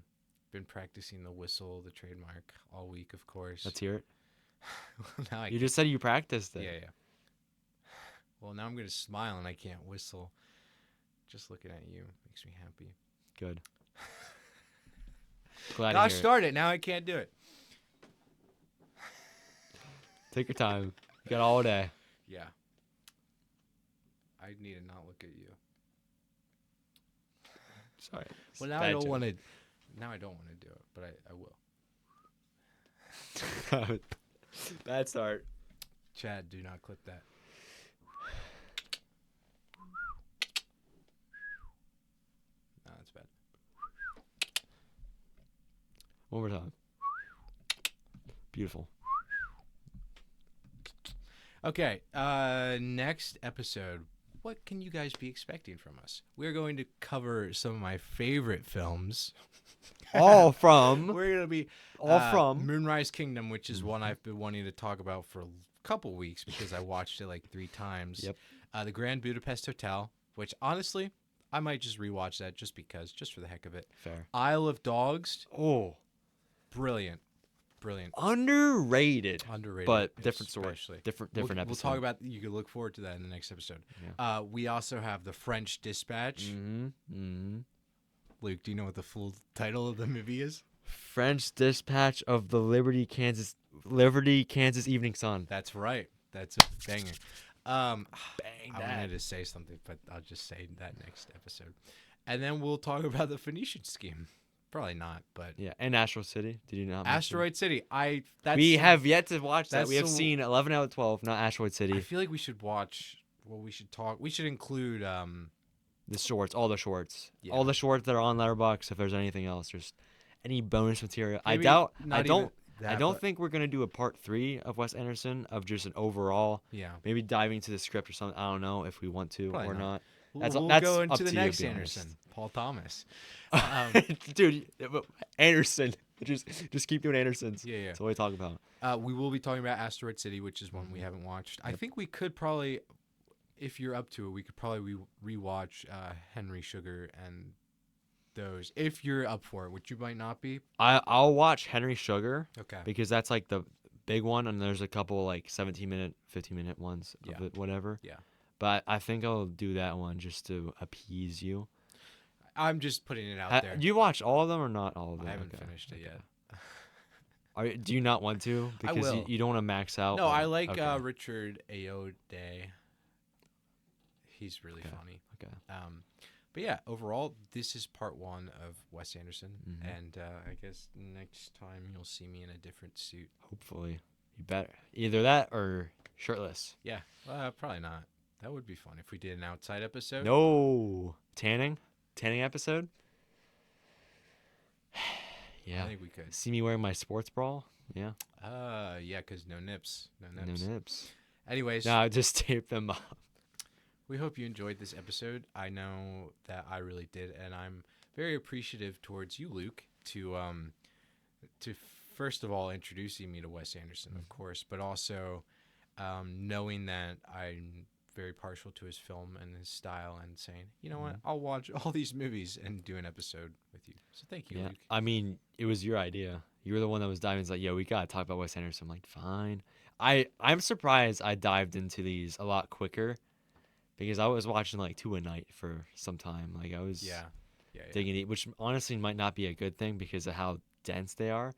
Been practicing the whistle, the trademark, all week, of course. Let's hear it. Now You just said you practiced it. Yeah. Well, now I'm going to smile and I can't whistle. Just looking at you makes me happy. Good. Glad Gosh, to hear start it. Now I can't do it. Take your time. You got all day. Yeah. I need to not look at you. Sorry. Well, now I don't want to. Now I don't want to do it, but I will. Bad start. Chad, do not clip that. No, that's bad. One more time. Beautiful. Okay, next episode. What can you guys be expecting from us? We're going to cover some of my favorite films. All from. We're going to be from. Moonrise Kingdom, which is one I've been wanting to talk about for a couple weeks because I watched it like 3 times. Yep. The Grand Budapest Hotel, which honestly, I might just rewatch that just for the heck of it. Fair. Isle of Dogs. Oh. Brilliant. Underrated. But different story. Different episode. We'll talk about. You can look forward to that in the next episode. Yeah. We also have The French Dispatch. Mm-hmm. Luke, do you know what the full title of the movie is? French Dispatch of the Liberty, Kansas Evening Sun. That's right. That's a banger. I wanted to say something, but I'll just say that next episode. And then we'll talk about the Phoenician scheme. Probably not, but yeah. And Asteroid City. Did you not? Asteroid City. We have yet to watch that. We have seen 11 out of 12. Not Asteroid City. I feel like we should watch. Well, we should talk. We should include the shorts, all the shorts, Yeah. all the shorts that are on Letterboxd. If there's anything else, just any bonus material. Maybe I not don't think we're gonna do a part 3 of Wes Anderson of just an overall. Yeah. Maybe diving to the script or something. I don't know if we want to Probably or not. not. We'll That's go up into the to you, next to be Anderson, honest. Paul Thomas. Dude, Anderson. Just keep doing Andersons. Yeah. That's what we talk about. We will be talking about Asteroid City, which is one we haven't watched. I think we could probably, if you're up to it, we could probably rewatch Henry Sugar and those. If you're up for it, which you might not be. I'll watch Henry Sugar. Okay. Because that's like the big one, and there's a couple like 17-minute, 15-minute ones of it, whatever. Yeah. But I think I'll do that one just to appease you. I'm just putting it out there. You watch all of them or not all of them? I haven't finished it yet. Do you not want to? Because will. you don't want to max out? No, I like okay. Richard Ayoade. He's really funny. Okay. But yeah, overall, this is part 1 of Wes Anderson, and I guess next time you'll see me in a different suit. Hopefully, you better either that or shirtless. Yeah, probably not. That would be fun if we did an outside episode. No tanning episode. Yeah, I think we could. See me wearing my sports bra. Yeah. Yeah, because no nips. No nips. Anyways, no, just tape them up. We hope you enjoyed this episode. I know that I really did, and I'm very appreciative towards you, Luke, to first of all introducing me to Wes Anderson, of course, but also knowing that I'm very partial to his film and his style, and saying, you know what, I'll watch all these movies and do an episode with you. So thank you, Luke. I mean, it was your idea. You were the one that was diving. It's like, yo, we gotta talk about Wes Anderson. I'm like, fine. I'm surprised I dived into these a lot quicker. Because I was watching like 2 a night for some time. Like I was digging it, which honestly might not be a good thing because of how dense they are.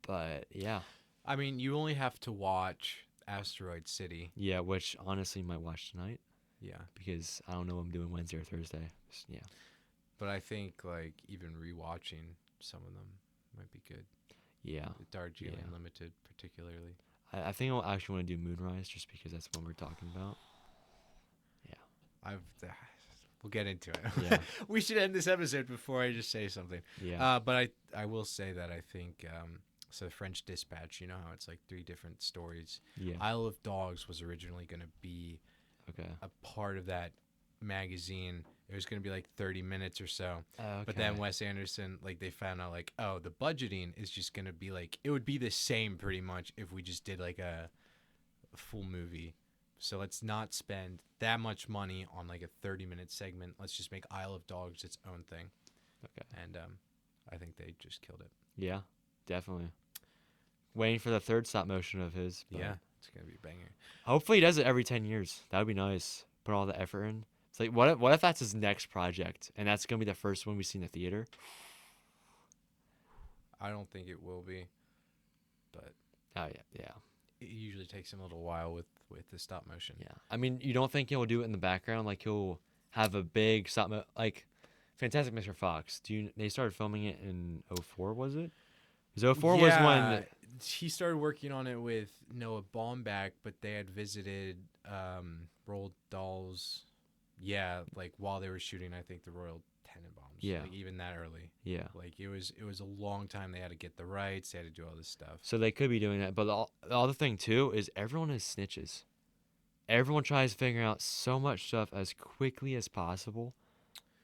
But yeah. I mean, you only have to watch Asteroid City. Yeah, which honestly might watch tonight. Yeah. Because I don't know what I'm doing Wednesday or Thursday. Yeah. But I think like even rewatching some of them might be good. Yeah. Darjeeling Limited particularly. I think I'll actually want to do Moonrise just because that's what we're talking about. We'll get into it. Yeah. We should end this episode before I just say something. Yeah. But I will say that I think So the French Dispatch, you know how it's like 3 different stories. Yeah. Isle of Dogs was originally going to be Okay. a part of that magazine. It was going to be like 30 minutes or so. Okay. But then Wes Anderson, like they found out like, oh, the budgeting is just going to be like, it would be the same pretty much if we just did like a full movie. So let's not spend that much money on like a 30-minute segment. Let's just make Isle of Dogs its own thing. Okay. And I think they just killed it. Yeah, definitely. Waiting for the third stop motion of his. But Yeah, it's going to be a banger. hopefully he does it every 10 years. That would be nice. Put all the effort in. It's like, what if that's his next project and that's going to be the first one we see in the theater? I don't think it will be, but Oh, yeah. it usually takes him a little while with the stop motion. Yeah. I mean, you don't think he'll do it in the background? Like, he'll have a big like Fantastic Mr. Fox. They started filming it in 04, was it? Because 04 was when... he started working on it with Noah Baumbach, but they had visited Roald Dahl's, like while they were shooting, I think, the Royal Tenenbaums. Yeah. Like even that early. Yeah. Like it was a long time. They had to get the rights. They had to do all this stuff. So they could be doing that. But the other thing, too, is everyone is snitches. Everyone tries to figure out so much stuff as quickly as possible.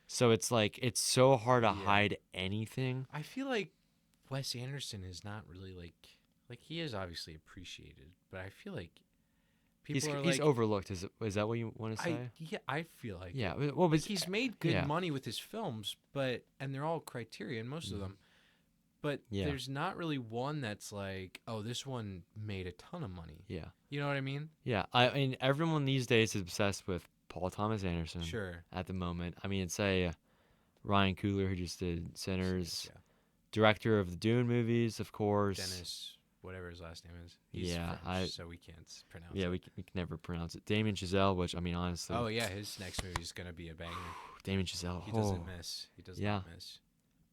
So it's like, it's so hard to hide anything. I feel like Wes Anderson is not really like he is obviously appreciated, but I feel like people are he's like overlooked. Is that what you want to say? I feel like Yeah. Well, but he's made good money with his films, and they're all Criterion, most of them. But there's not really one that's like, oh, this one made a ton of money. Yeah. You know what I mean? Yeah. I mean, everyone these days is obsessed with Paul Thomas Anderson. Sure. At the moment. I mean, say Ryan Coogler, who just did Sinners. Yeah. Director of the Dune movies, of course. Dennis, whatever his last name is. He's Yeah. French, so we can't pronounce it. Yeah, we can never prounce it. Damien Chazelle, which, I mean, honestly. Oh, yeah. His next movie is going to be a banger. Damien Chazelle. He doesn't miss. He does not miss.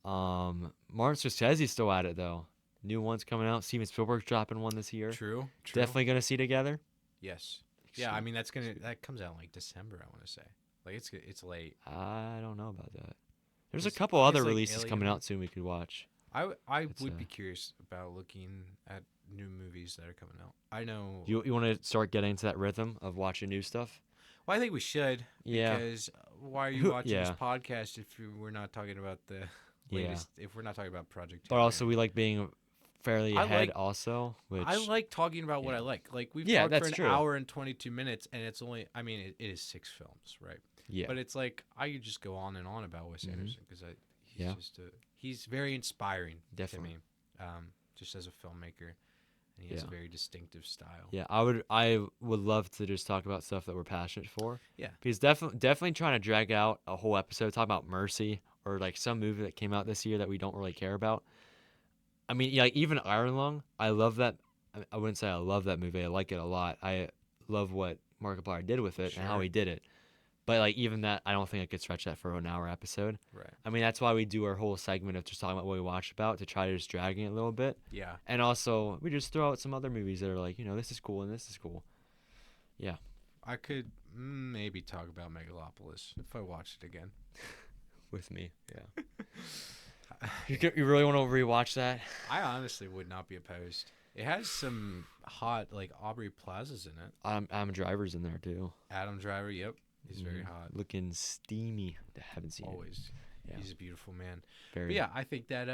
Martin Scorsese's still at it though. New one's coming out. Steven Spielberg's dropping one this year. True. Definitely gonna see together. Yes. Yeah, I mean that comes out in like December, I want to say. Like it's late. I don't know about that. There's a couple other releases Alien. coming out soon we could watch. I would be curious about looking at new movies that are coming out. I know. You want to start getting into that rhythm of watching new stuff? Well, I think we should. Yeah. Because why are you watching this podcast if we're not talking about the latest? If we're not talking about Project. But also, we like being fairly ahead. Also, which I like talking about what I like. Like we've talked for an hour and 22 minutes, and it's only. I mean, it is 6 films, right? Yeah. But it's like I could just go on and on about Wes Anderson because he's very inspiring to me, just as a filmmaker. And he has a very distinctive style. Yeah, I would love to just talk about stuff that we're passionate for. Yeah. Because definitely trying to drag out a whole episode talking about Mercy or like some movie that came out this year that we don't really care about. I mean, like even Iron Lung, I love that. I wouldn't say I love that movie. I like it a lot. I love what Markiplier did with it and how he did it. But like even that, I don't think I could stretch that for an hour episode. Right. I mean, that's why we do our whole segment of just talking about what we watched about to try to just dragging it a little bit. Yeah. And also, we just throw out some other movies that are like, this is cool and this is cool. Yeah. I could maybe talk about Megalopolis if I watched it again. With me. Yeah. You really want to rewatch that? I honestly would not be opposed. It has some hot, like, Aubrey Plaza's in it. Adam Driver's in there, too. Adam Driver, yep. He's very hot. Looking steamy. I haven't seen it. Always. Yeah. He's a beautiful man. Very. But yeah, I think that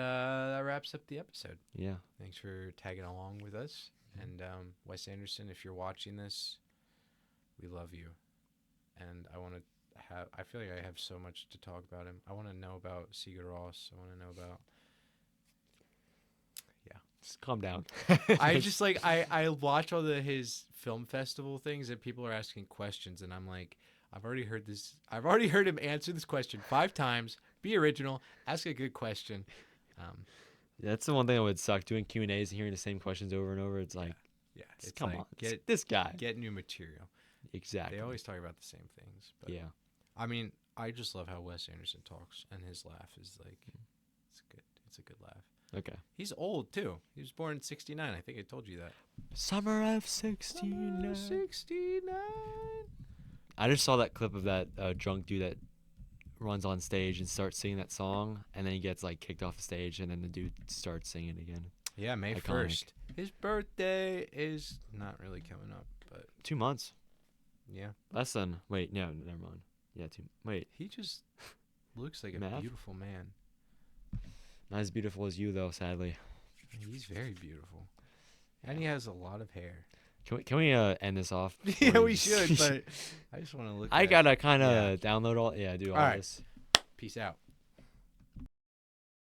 wraps up the episode. Yeah. Thanks for tagging along with us. And Wes Anderson, if you're watching this, we love you. And I feel like I have so much to talk about him. I want to know about Sigur Rós. I want to know about... Yeah. Just calm down. I just like, I watch all his film festival things and people are asking questions and I'm like... I've already heard this. I've already heard him answer this question 5 times. Be original. Ask a good question. That's the one thing that would suck, doing Q&As and hearing the same questions over and over. It's like, it's come like, on, get this guy. Get new material. Exactly. They always talk about the same things. But yeah. I mean, I just love how Wes Anderson talks, and his laugh is like, it's good. It's a good laugh. Okay. He's old too. He was born in '69. I think I told you that. Summer of '69. '69. I just saw that clip of that drunk dude that runs on stage and starts singing that song, and then he gets like kicked off the stage, and then the dude starts singing again. Yeah, May Iconic. 1st. His birthday is not really coming up, but 2 months. yeah. Less than. Wait, no, never mind. Yeah, wait. He just looks like a Math? beautiful man. Not as beautiful as you, though, sadly. He's very beautiful. And he has a lot of hair. Can we end this off? Yeah, before we you should, just- but I just want to look I at gotta kind of Yeah. download all. Yeah, do all All right. this. Peace out.